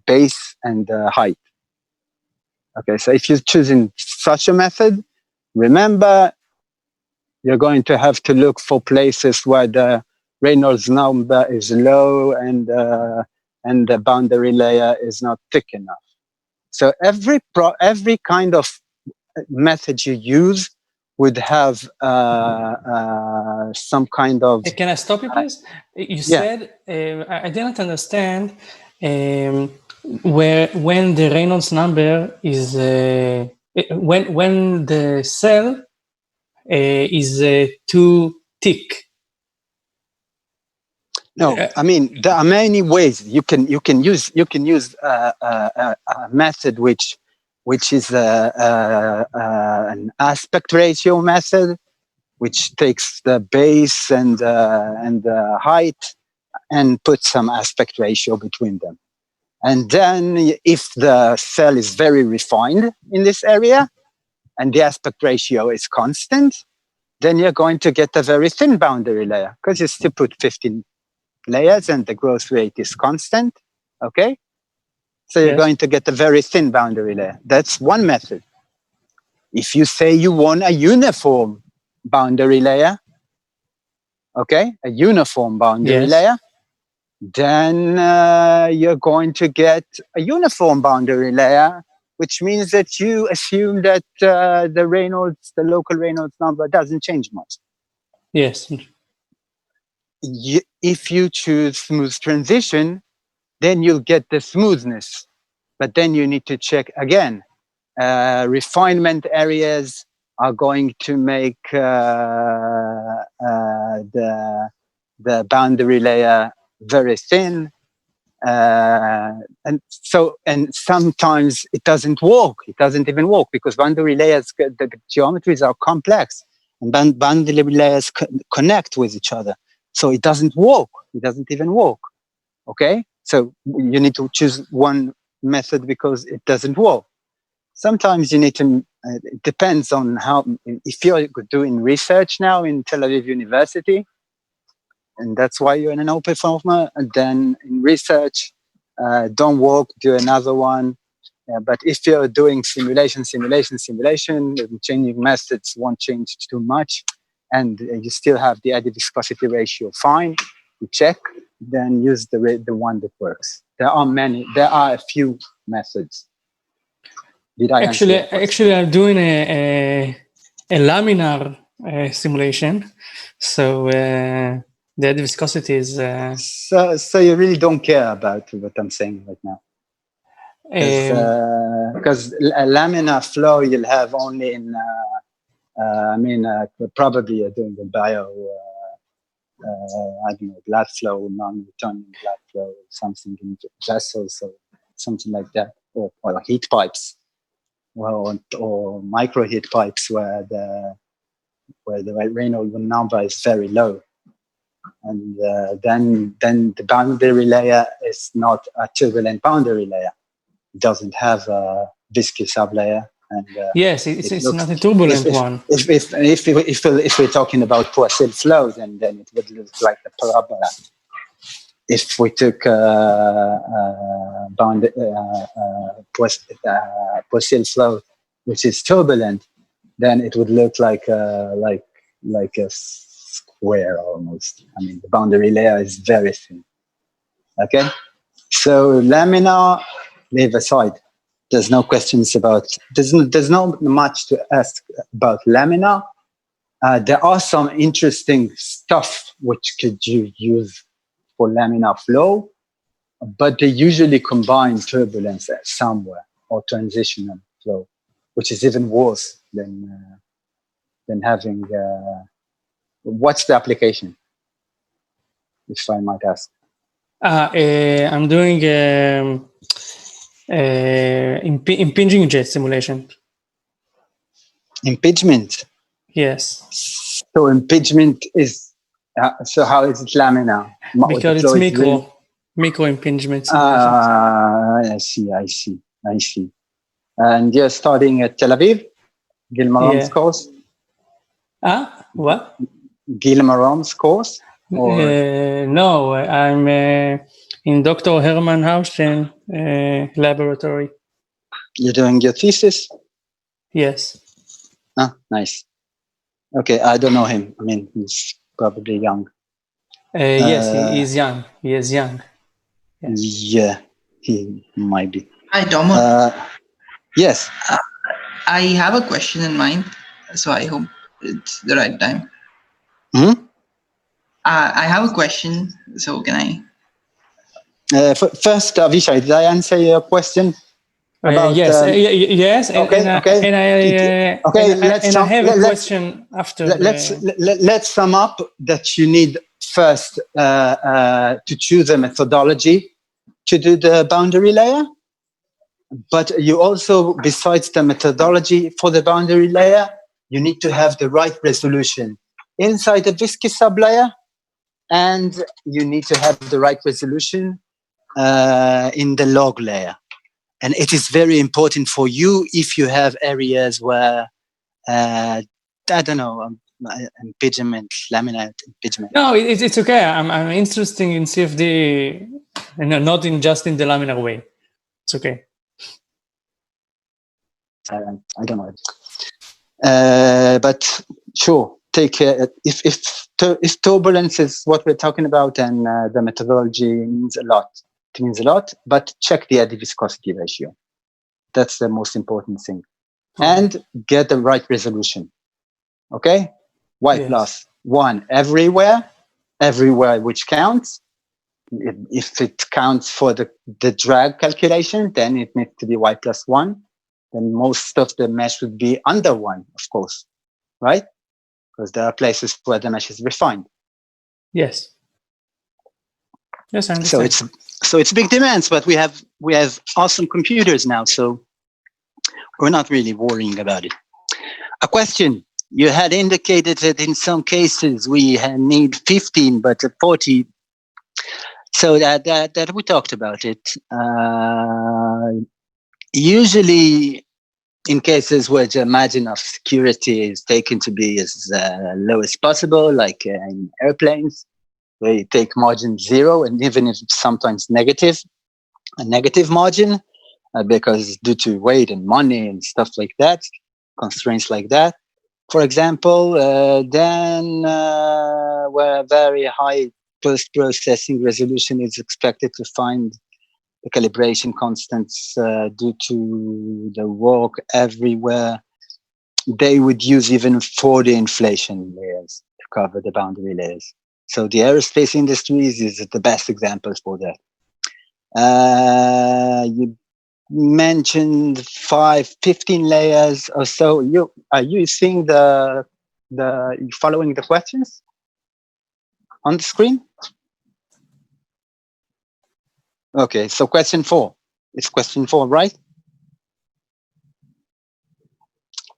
base and the height. Okay, so if you're choosing such a method, remember you're going to have to look for places where the Reynolds number is low and the boundary layer is not thick enough. So every kind of method you use would have some kind of. Can I stop you, please? You said I didn't understand when the Reynolds number is when the cell is too thick. No, I mean there are many ways you can use a method which is an aspect ratio method, which takes the base and the height and puts some aspect ratio between them. And then if the cell is very refined in this area and the aspect ratio is constant, then you're going to get a very thin boundary layer because you still put 15 layers and the growth rate is constant. Okay? So you're going to get a very thin boundary layer. That's one method. If you say you want a uniform boundary layer, okay, a uniform boundary layer, then you're going to get a uniform boundary layer, which means that you assume that the local Reynolds number doesn't change much. Yes. If you choose smooth transition, then you'll get the smoothness. But then you need to check again. Refinement areas are going to make the boundary layer very thin. And sometimes it doesn't work. It doesn't even work because boundary layers, the geometries are complex, and boundary layers connect with each other. So it doesn't work. It doesn't even work. Okay? So you need to choose one method because it doesn't work. Sometimes you need to, it depends on how, if you're doing research now in Tel Aviv University, and that's why you're in an open format, and then in research, don't work, do another one. But if you're doing simulation, changing methods won't change too much, and you still have the additive viscosity ratio fine, you check, then use the one that works. There are a few methods. Did I actually, I'm doing a laminar simulation, so the viscosity is. So you really don't care about what I'm saying right now, because a laminar flow you'll have only in. Probably you're doing the bio. I don't know, blood flow, non-returning blood flow, something in vessels or something like that, or heat pipes. Or micro heat pipes where the Reynolds number is very low, and then the boundary layer is not a turbulent boundary layer. It doesn't have a viscous sublayer, and yes, it's not a turbulent one. If we're talking about Poisson flow, then it would look like a parabola. If we took Poisson flow, which is turbulent, then it would look like a square almost. I mean, the boundary layer is very thin. Okay, so laminar, leave aside. There's no questions about. There's not much to ask about laminar. There are some interesting stuff which could you use for laminar flow, but they usually combine turbulence somewhere or transitional flow, which is even worse than having. What's the application, if I might ask? I'm doing impinging jet simulation. Impingement? Yes. So impingement is, so how is it laminar? Because it's micro impingement simulation. I see. And you're studying at Tel Aviv? Gilmarom's course? What? Gilmarom's course? No, I'm in Dr. Herman Hauschen laboratory. You're doing your thesis? Yes. Ah, nice. Okay, I don't know him. I mean, he's probably young. Yes, he is young. He is young. Yes. Yeah, he might be. Hi, Tomer. Yes. I have a question in mind, so I hope it's the right time. I have a question, so can I? First, Avishai, did I answer your question? About, yes. Okay. And I have a question after. Let's sum up that you need first to choose a methodology to do the boundary layer. But you also, besides the methodology for the boundary layer, you need to have the right resolution inside the viscous sublayer, and you need to have the right resolution in the log layer. And it is very important for you if you have areas where, I don't know, impingement, laminate impingement. No, it's okay. I'm interested in CFD, and not just in the laminar way. It's okay. I don't know. But sure, take if turbulence is what we're talking about, and the methodology means a lot. It means a lot, but check the eddy viscosity ratio. That's the most important thing. And get the right resolution. Okay? Y plus 1 everywhere which counts. If it counts for the drag calculation, then it needs to be Y plus 1. Then most of the mesh would be under 1, of course, right? Because there are places where the mesh is refined. Yes. Yes, I understand. So it's big demands, but we have awesome computers now, so we're not really worrying about it. A question: you had indicated that in some cases we need 15, but 40. So that we talked about it. Usually, in cases where the margin of security is taken to be as low as possible, like in airplanes, they take margin 0, and even if it's sometimes negative, a negative margin, because due to weight and money and stuff like that, constraints like that. For example, then where a very high post-processing resolution is expected to find the calibration constants due to the work everywhere, they would use even 40 inflation layers to cover the boundary layers. So the aerospace industries is the best example for that. You mentioned 15 layers or so. Are you seeing following the questions on the screen? Okay, so question 4. It's question 4, right?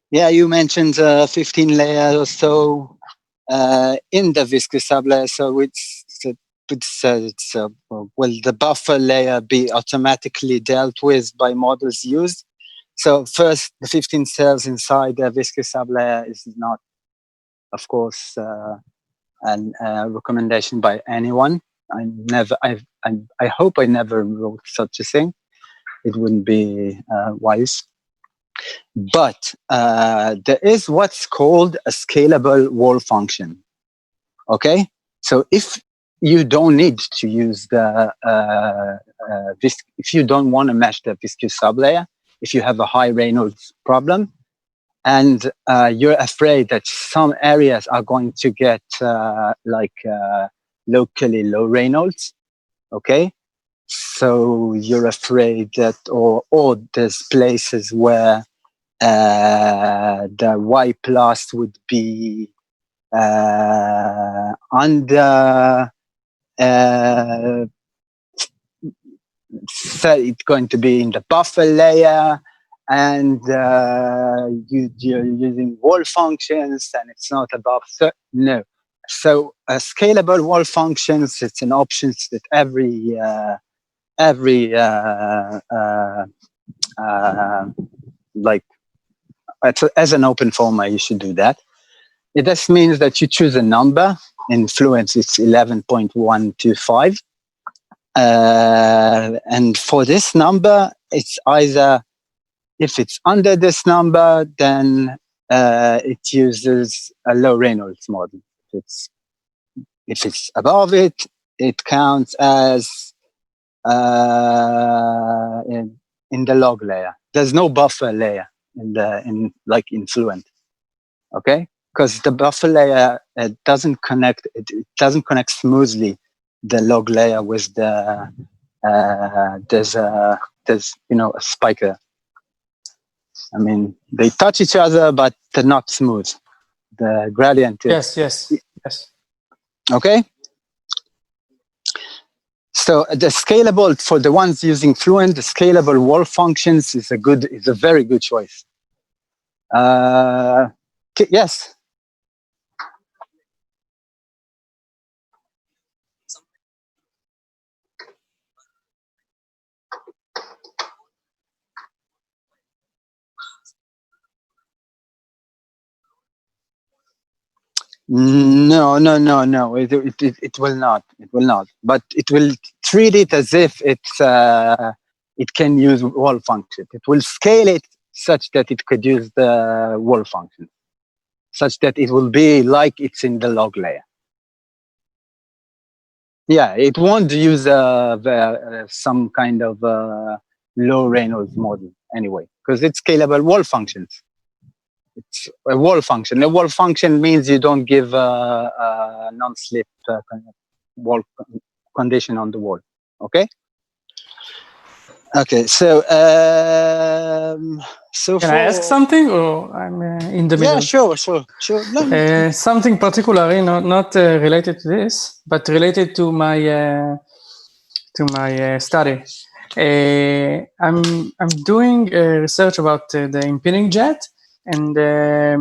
Yeah, you mentioned 15 layers or so in the viscous sublayer. So will the buffer layer be automatically dealt with by models used? So first, the 15 cells inside the viscous sublayer is not, of course, a recommendation by anyone. I hope I never wrote such a thing. It wouldn't be wise. But there is what's called a scalable wall function. Okay, so if you don't need to use if you don't want to mesh the viscous sublayer, if you have a high Reynolds problem, and you're afraid that some areas are going to get locally low Reynolds, okay? So you're afraid that, or there's places where the Y plus would be under, so it's going to be in the buffer layer, and you're using wall functions, and it's not above. No. So scalable wall functions, it's an option that every as an open format, you should do that. It just means that you choose a number. In Fluent, it's 11.125. And for this number, it's either, if it's under this number, then it uses a low Reynolds model. If it's above it, it counts as in the log layer. There's no buffer layer in Fluent, okay? Because the buffer layer doesn't connect. It doesn't connect smoothly the log layer with the there's a spiker. I mean, they touch each other, but they're not smooth. The gradient is... Yes. Okay. So the scalable, for the ones using Fluent, the scalable wall functions is a very good choice. Yes. No. It will not. It will not. But it will treat it as if it can use wall function. It will scale it such that it could use the wall function. such that it will be like it's in the log layer. Yeah, it won't use some kind of low Reynolds model anyway, because it's scalable wall functions. It's a wall function. A wall function means you don't give a non-slip wall condition on the wall. Okay. Okay. So, can I ask something, or I'm in the middle? Yeah, sure. Something particularly, not related to this, but related to my study. I'm doing research about the impinging jet, and I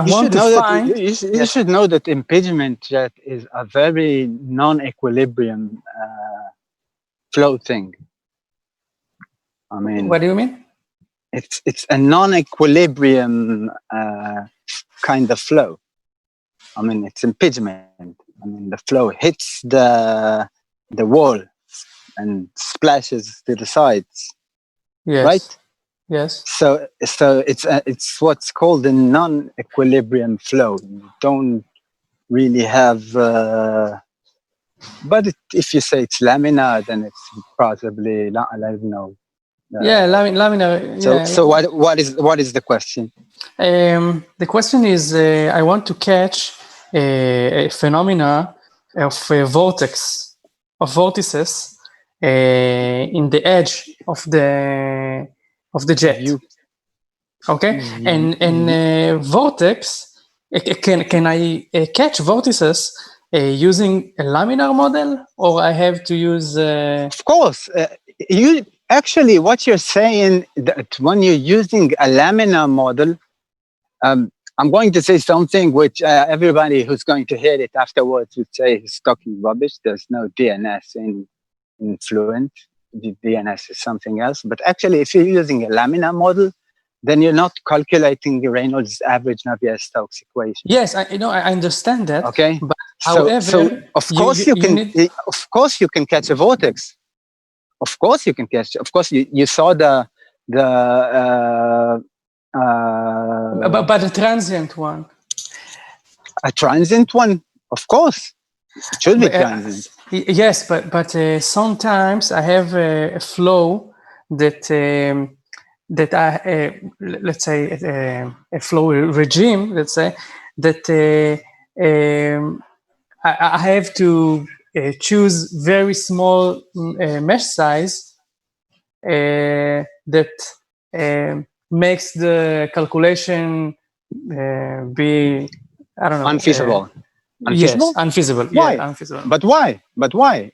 want to find. You should know that impingement jet is a very non-equilibrium flow thing. I mean, what do you mean? It's a non-equilibrium kind of flow. I mean, it's impingement. I mean, the flow hits the wall and splashes to the sides. Yes. Right? Yes. So it's what's called a non-equilibrium flow. You don't really have. But if you say it's laminar, then it's possibly I don't know. Laminar. So what is the question? The question is, I want to catch a phenomena of vortices in the edge of the jet. Okay, and vortex. Can I catch vortices using a laminar model, or I have to use? Of course, you actually what you're saying that when you're using a laminar model. I'm going to say something which everybody who's going to hear it afterwards would say is talking rubbish. There's no DNS in Fluent. The DNS is something else. But actually, if you're using a laminar model, then you're not calculating the Reynolds average Navier-Stokes equation. Yes, I understand that. Okay. But however, so of course you can catch a vortex. Of course you can catch. Of course you saw the. But a transient one. A transient one, of course. It should be transient. Yes, but sometimes I have a flow that I let's say a flow regime. Let's say that I have to choose very small mesh size that makes the calculation be, I don't know. Unfeasible. Unfeasible? Yes, unfeasible. Why? Yeah, unfeasible. But why?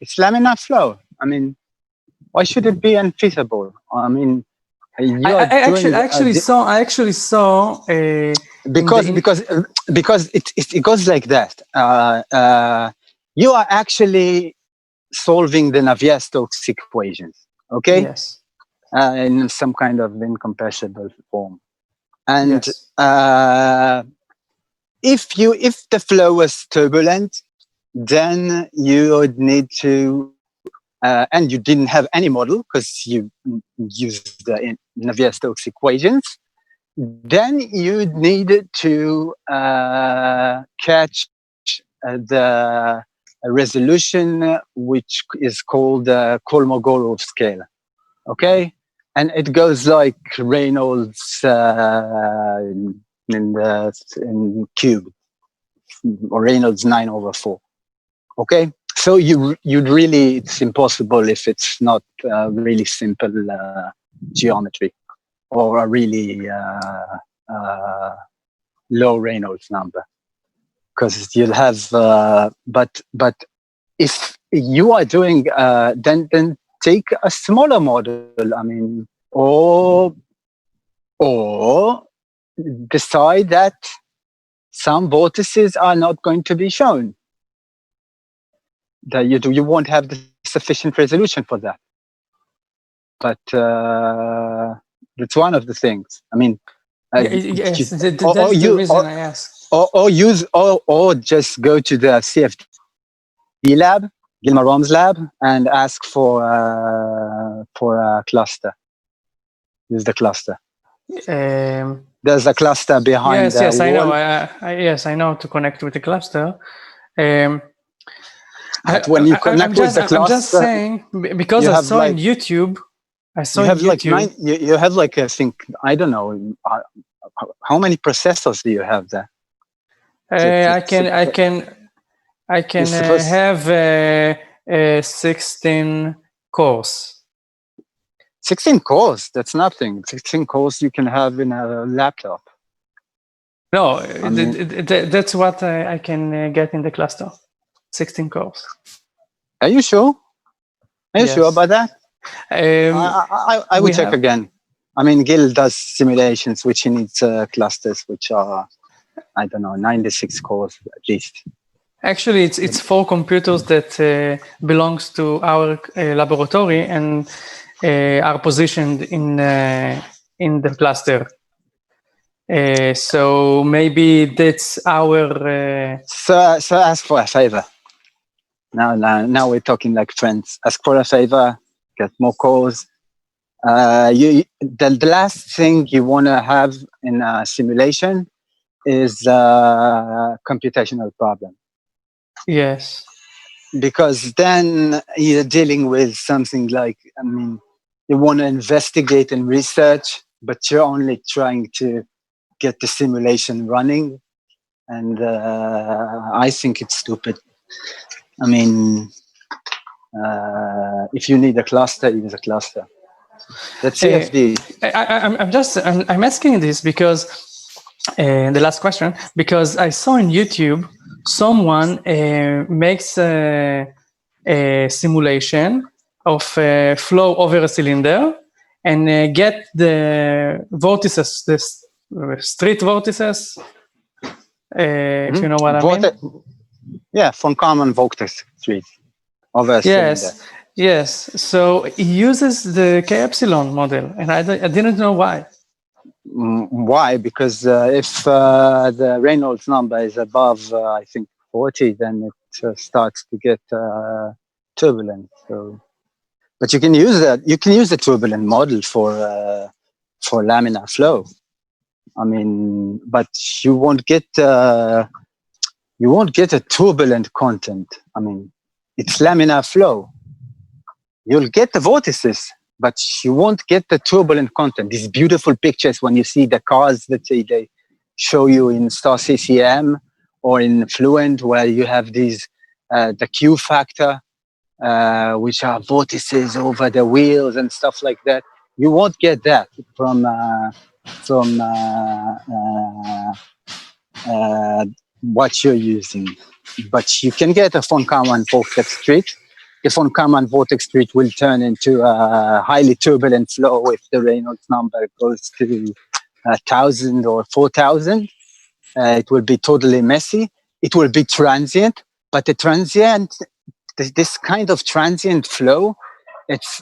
It's laminar flow. I mean, why should it be unfeasible? I mean, I actually saw because it goes like that. You are actually solving the Navier-Stokes equations, okay? Yes. In some kind of incompressible form, and yes. If the flow was turbulent, then you would need to, and you didn't have any model because you used the Navier-Stokes equations, then you needed to catch the resolution, which is called the Kolmogorov scale. Okay, and it goes like Reynolds in cube, or Reynolds 9/4. Okay, so you'd really, it's impossible if it's not really simple geometry or a really low Reynolds number, because you'll have. But if you are doing then take a smaller model. I mean, or decide that some vortices are not going to be shown. That you won't have the sufficient resolution for that. But that's one of the things. I mean, yes, that's the reason I asked. Or just go to the CFD lab, Gilmar Rom's lab, and ask for a cluster. Use the cluster. There's a cluster behind the wall. I know. Yes, I know to connect with the cluster. But when you connect with the cluster, I'm just saying, because I saw in YouTube, you have like I think, I don't know, how many processors do you have there? I can have 16 cores. 16 cores, that's nothing. 16 cores you can have in a laptop. No, that's what I can get in the cluster. 16 cores. Are you sure? Are you sure about that? I will check again. I mean, Gil does simulations which he needs clusters which are, I don't know, 96 cores at least. Actually, it's 4 computers that belongs to our laboratory and are positioned in the cluster. So maybe that's our. So ask for a favor. Now we're talking like friends. Ask for a favor. Get more cores. The last thing you want to have in a simulation is a computational problem. Yes. Because then you're dealing with something like, I mean, you want to investigate and research, but you're only trying to get the simulation running. And I think it's stupid. I mean, if you need a cluster, use a cluster. That's CFD. I'm asking this because the last question, because I saw in YouTube someone makes a simulation of flow over a cylinder and get the vortices, the street vortices. If you know what I mean. Yeah, von Karman vortex street over a cylinder. Yes. So he uses the K epsilon model, and I didn't know why. Why? Because if the Reynolds number is above, I think 40, then it starts to get turbulent. So, but you can use that. You can use the turbulent model for laminar flow. I mean, but you won't get a turbulent content. I mean, it's laminar flow. You'll get the vortices, but you won't get the turbulent content. These beautiful pictures when you see the cars that they show you in Star CCM or in Fluent, where you have these the Q factor, which are vortices over the wheels and stuff like that. You won't get that from what you're using, but you can get a von Karman vortex street. The von Karman vortex street will turn into a highly turbulent flow if the Reynolds number goes to 1,000 or 4,000. It will be totally messy. It will be transient, but this kind of transient flow, it's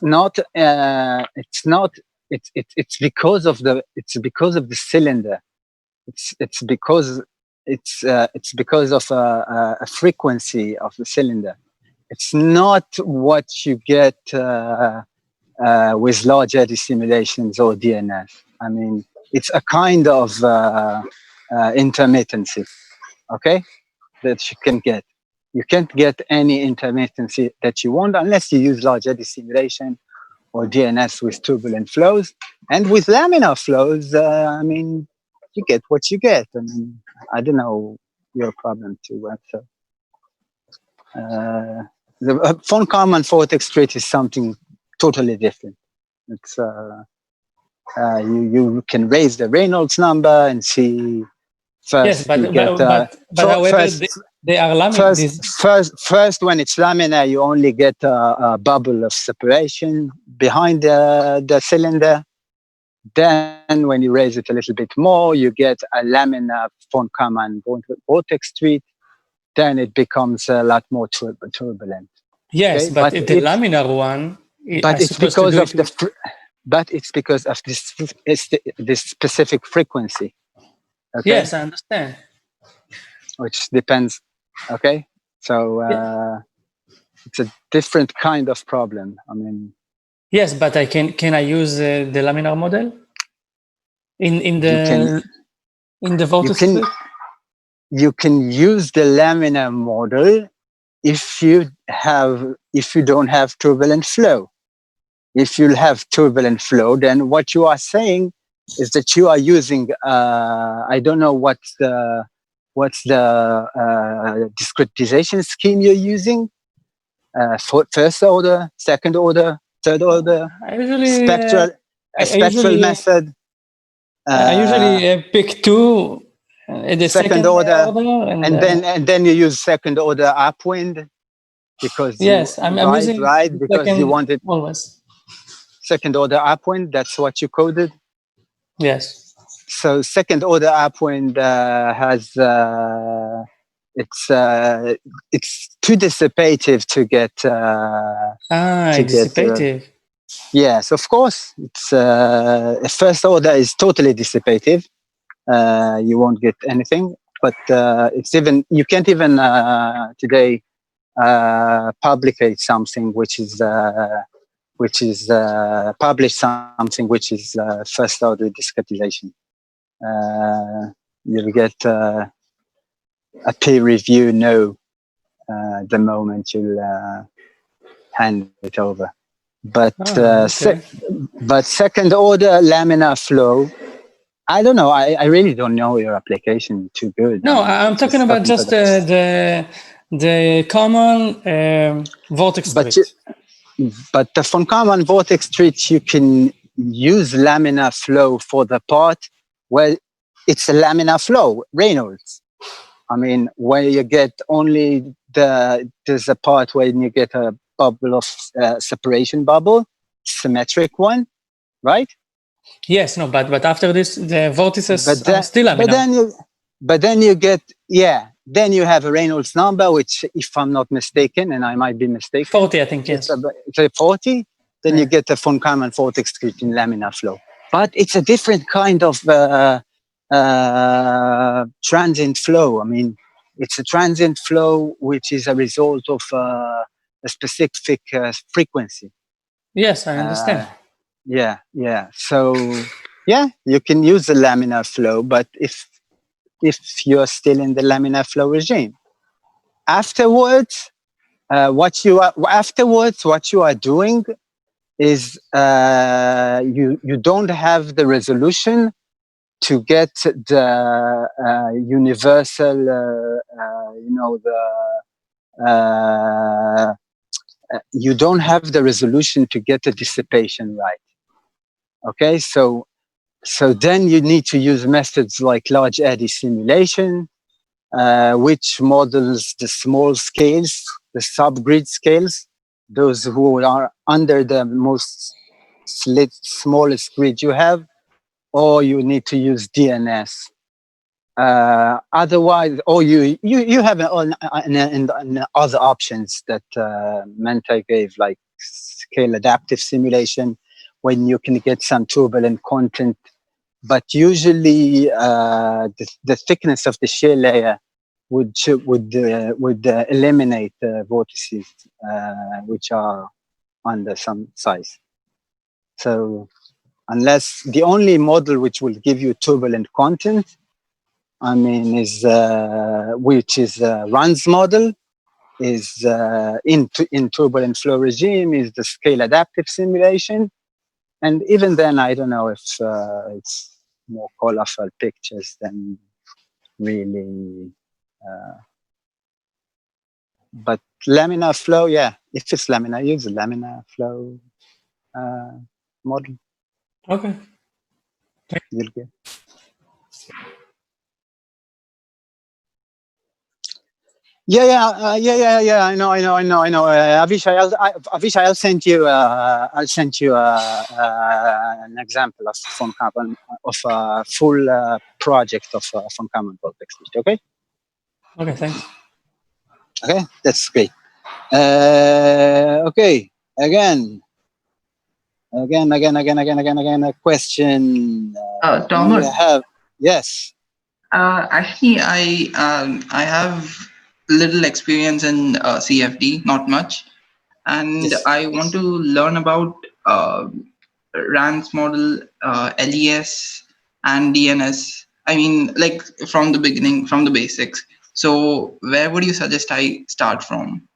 because of the cylinder. It's because of a frequency of the cylinder. It's not what you get with large eddy simulations or DNS. I mean, it's a kind of intermittency, okay, that you can get. You can't get any intermittency that you want unless you use large eddy simulation or DNS with turbulent flows. And with laminar flows, I mean, you get what you get. I mean, I don't know your problem too well. So, the von Karman vortex street is something totally different. It's you can raise the Reynolds number and see first. Yes, but however, they are laminar. First, when it's laminar, you only get a bubble of separation behind the cylinder. Then, when you raise it a little bit more, you get a laminar von Karman vortex street. Then it becomes a lot more turbulent. Yes, okay? but the laminar one. But it's because of this specific frequency. Okay? Yes, I understand. Which depends. Okay, so it's a different kind of problem. I mean. Yes, but can I use the laminar model? in the vortex split? You can use the laminar model if you don't have turbulent flow. If you have turbulent flow, then what you are saying is that you are using I don't know what's the discretization scheme you're using. First order, second order, third order, spectral method. I usually pick two, the second order and then you use second order upwind because I'm using because you wanted always second order upwind. That's what you coded. Yes. So second order upwind has it's too dissipative to get. Dissipative. Yes, of course. It's first order is totally dissipative. You won't get anything, but it's even you can't even today publicate something which is publish something which is first order discretization. You'll get a peer review no the moment you'll hand it over. But but second order laminar flow, I don't know. I really don't know your application too good. No, I'm talking about just the common vortex split. But the von Karman vortex split, you can use laminar flow for the part where it's a laminar flow, Reynolds. I mean, where you get only there's a part where you get a bubble of separation bubble, symmetric one, right? Yes, no, but after this, the vortices are still laminar. But then you get, then you have a Reynolds number, which, if I'm not mistaken, and I might be mistaken, 40, I think, yes. It's 40. Then you get the von Karman vortex split in laminar flow. But it's a different kind of transient flow. I mean, it's a transient flow which is a result of a specific frequency. Yes, I understand. So you can use the laminar flow, but if you're still in the laminar flow regime, afterwards what you are doing is you don't have the resolution to get the universal you don't have the resolution to get the dissipation right. Okay, so then you need to use methods like large eddy simulation, which models the small scales, the subgrid scales, those who are under the most smallest grid you have, or you need to use DNS. Otherwise, or you have other options that Menta gave, like scale adaptive simulation, when you can get some turbulent content. But usually, the thickness of the shear layer would eliminate the vortices which are under some size. So, unless the only model which will give you turbulent content, I mean, is which is Run's model, is in turbulent flow regime, is the scale adaptive simulation. And even then, I don't know if it's more colorful pictures than really. But laminar flow, if it's laminar, use the laminar flow model. Okay. You'll get. Yeah. I know. Avishai, I'll send you. An example of von Karman, of a full project of von Karman vortex split. Okay. Okay. Thanks. Okay, that's great. Okay. Again. A question. Thomas. Yes. Actually, I have little experience in CFD, not much, and I want to learn about Rand's model, LES, and DNS? I mean, like from the beginning, from the basics. So where would you suggest I start from?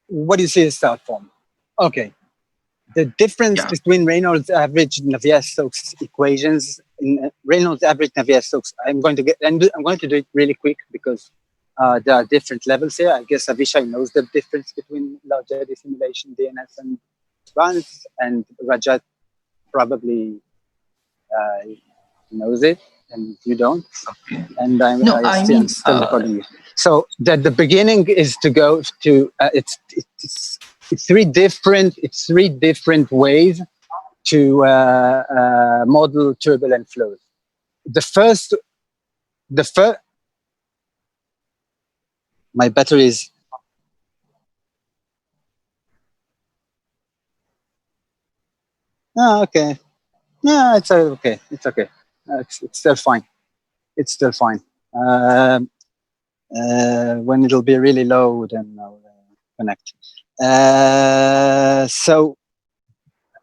What do you say start from? Okay. The difference between Reynolds average and Navier-Stokes equations in Reynolds average Navier-Stokes, I'm going to do it really quick because there are different levels here. I guess Avishai knows the difference between large eddy simulation, DNS, and runs, and Rajat probably knows it, and you don't. Okay. And I'm still recording you. So the beginning is to go to it's three different ways to model turbulent flows. The first, my battery is. Oh, okay. No, it's okay. It's okay. It's still fine. It's still fine. When it'll be really low, then I'll connect. So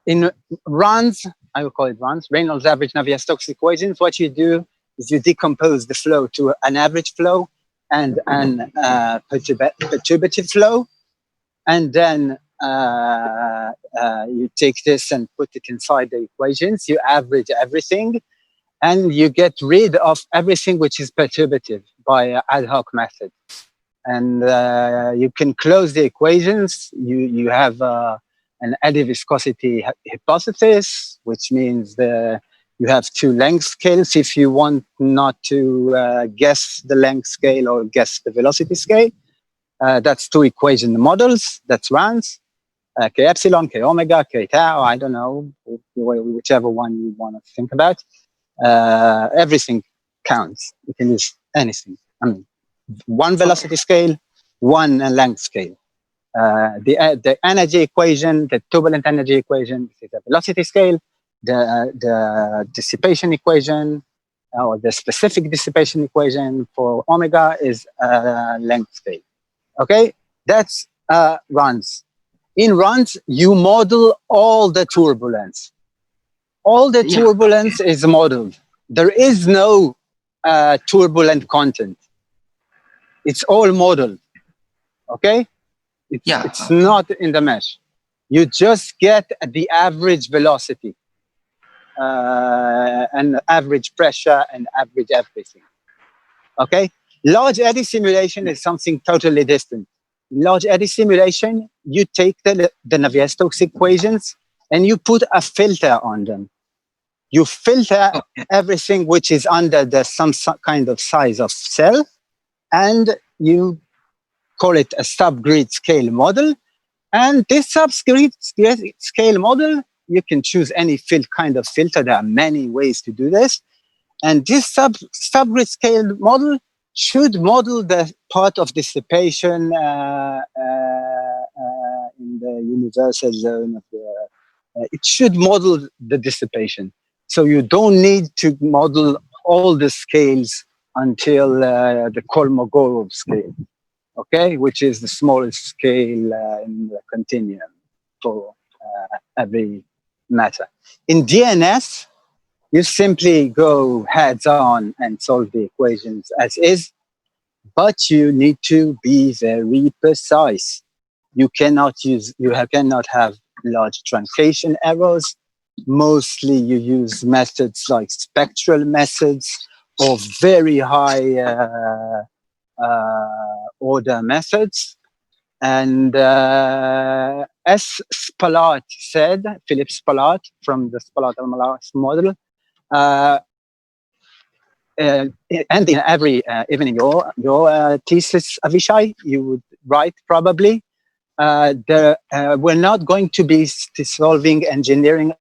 in runs, I will call it runs, Reynolds average Navier-Stokes equations, what you do is you decompose the flow to an average flow and an perturbative flow, and then you take this and put it inside the equations, you average everything, and you get rid of everything which is perturbative by ad hoc method. And you can close the equations. You have an eddy viscosity hypothesis, which means you have two length scales if you want not to guess the length scale or guess the velocity scale. That's two equation models. That's runs. K epsilon, K omega, K tau, I don't know, whichever one you want to think about. Everything counts. You can use anything. I mean, one velocity scale, one length scale. The energy equation, the turbulent energy equation is a velocity scale. The dissipation equation, or the specific dissipation equation for omega is a length scale. Okay, that's runs. In runs, you model all the turbulence. All the turbulence is modeled. There is no turbulent content. It's all modeled. Okay? It's not in the mesh. You just get the average velocity and average pressure and average everything. Okay? Large eddy simulation is something totally different. In large eddy simulation, you take the Navier-Stokes equations and you put a filter on them. You filter everything which is under some kind of size of cell, and you call it a subgrid scale model. And this subgrid scale model, you can choose any kind of filter. There are many ways to do this. And this subgrid scale model should model the part of dissipation in the universal zone of it should model the dissipation. So you don't need to model all the scales until the Kolmogorov scale, okay, which is the smallest scale in the continuum for every matter. In DNS, you simply go heads on and solve the equations as is, but you need to be very precise. You cannot have large truncation errors. Mostly you use methods like spectral methods or very high order methods. And as Spalat said, Philip Spalat from the Spalat-Almalas model, and in every, even in your thesis, Avishai, you would write probably, we're not going to be solving engineering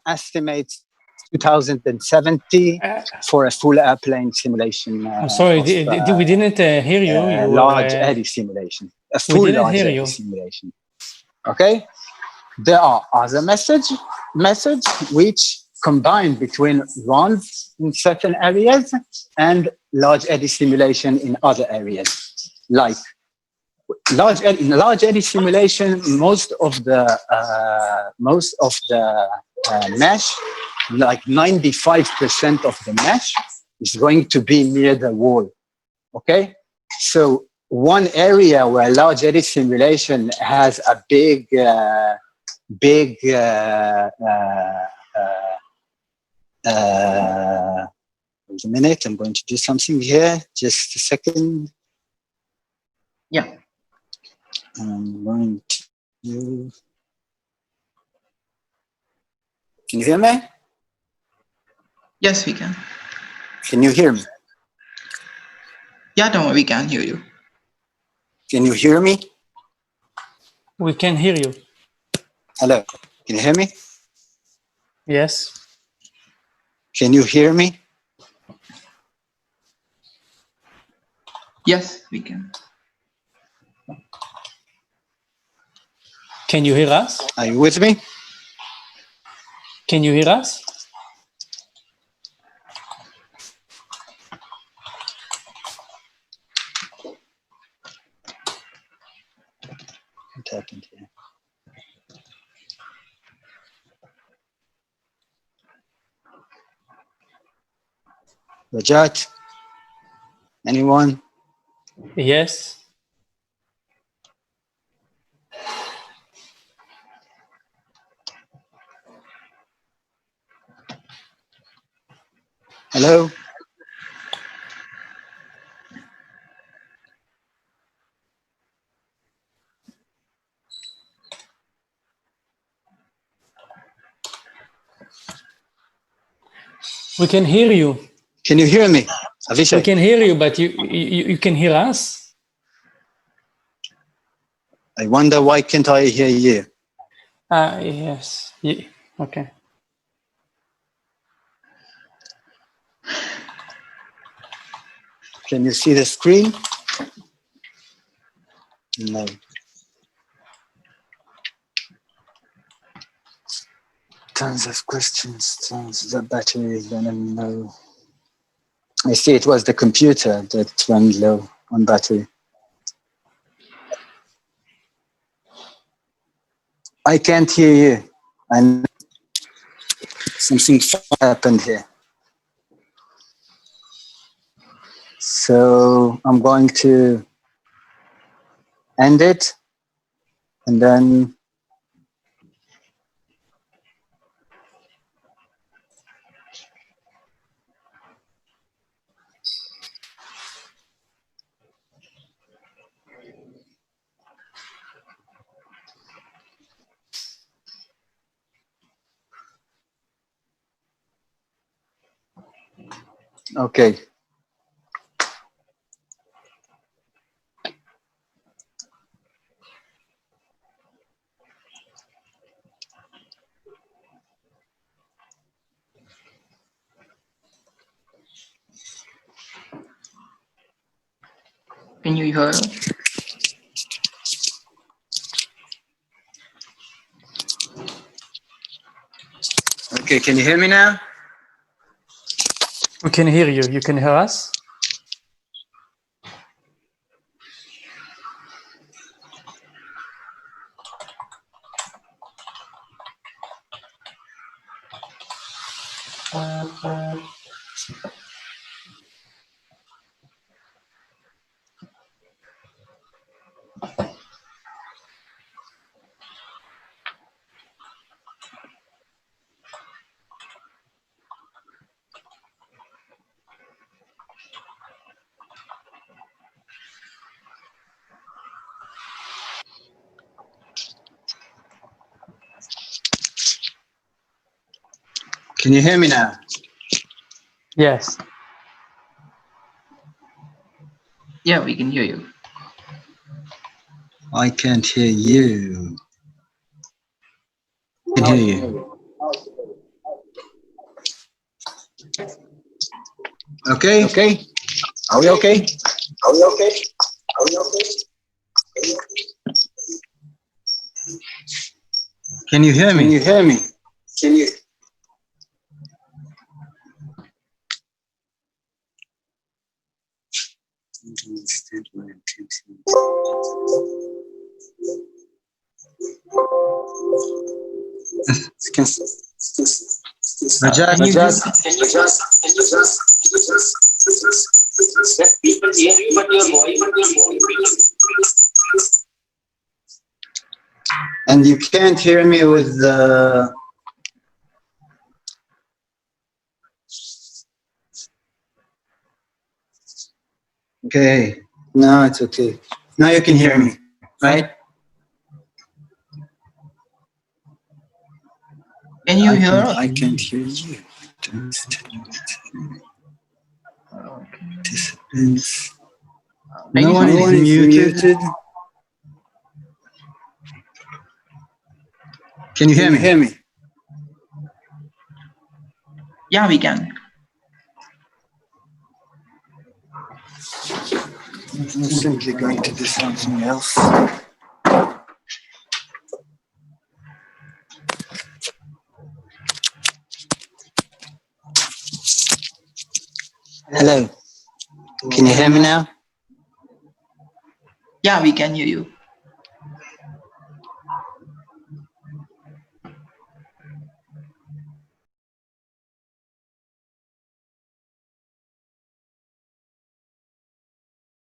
estimates 2070 for a full airplane simulation. I'm sorry, we didn't hear you. Large eddy simulation, a full large eddy simulation. Okay, there are other methods which combine between runs in certain areas and large eddy simulation in other areas. Like large eddy simulation, most of the mesh, like 95% of the mesh, is going to be near the wall. Okay, so one area where large eddy simulation has a big wait a minute, I'm going to do something here. Just a second. Yeah. I'm going to. Can you hear me? Yes, we can. Can you hear me? Yeah, no, we can hear you. Can you hear me? We can hear you. Hello. Can you hear me? Yes. Can you hear me? Yes, we can. Can you hear us? Are you with me? Can you hear us? What happened here? Rajat? Anyone? Yes. Hello? We can hear you. Can you hear me? Avishai? We can hear you, but you can hear us? I wonder why can't I hear you? Yes. Yeah. Okay. Can you see the screen? No. Tons of questions, tons of the battery is running low. I see it was the computer that ran low on battery. I can't hear you. And something happened here. So I'm going to end it and then okay. Can you hear us? Okay, can you hear me now? We can hear you. You can hear us? Can you hear me now? Yes. Yeah, we can hear you. I can't hear you. I can hear you. Okay? Okay? Are we okay? Are we okay? Are we okay? Can you hear me? Can you hear me? Can you? And you can't hear me with the... Okay, now it's okay. Now you can hear me, right? Can you hear? I can't hear you. Participants. No one is muted. Can you hear me? Yeah, we can. I'm simply going to do something else. Hello. Can you hear me now? Yeah, we can hear you.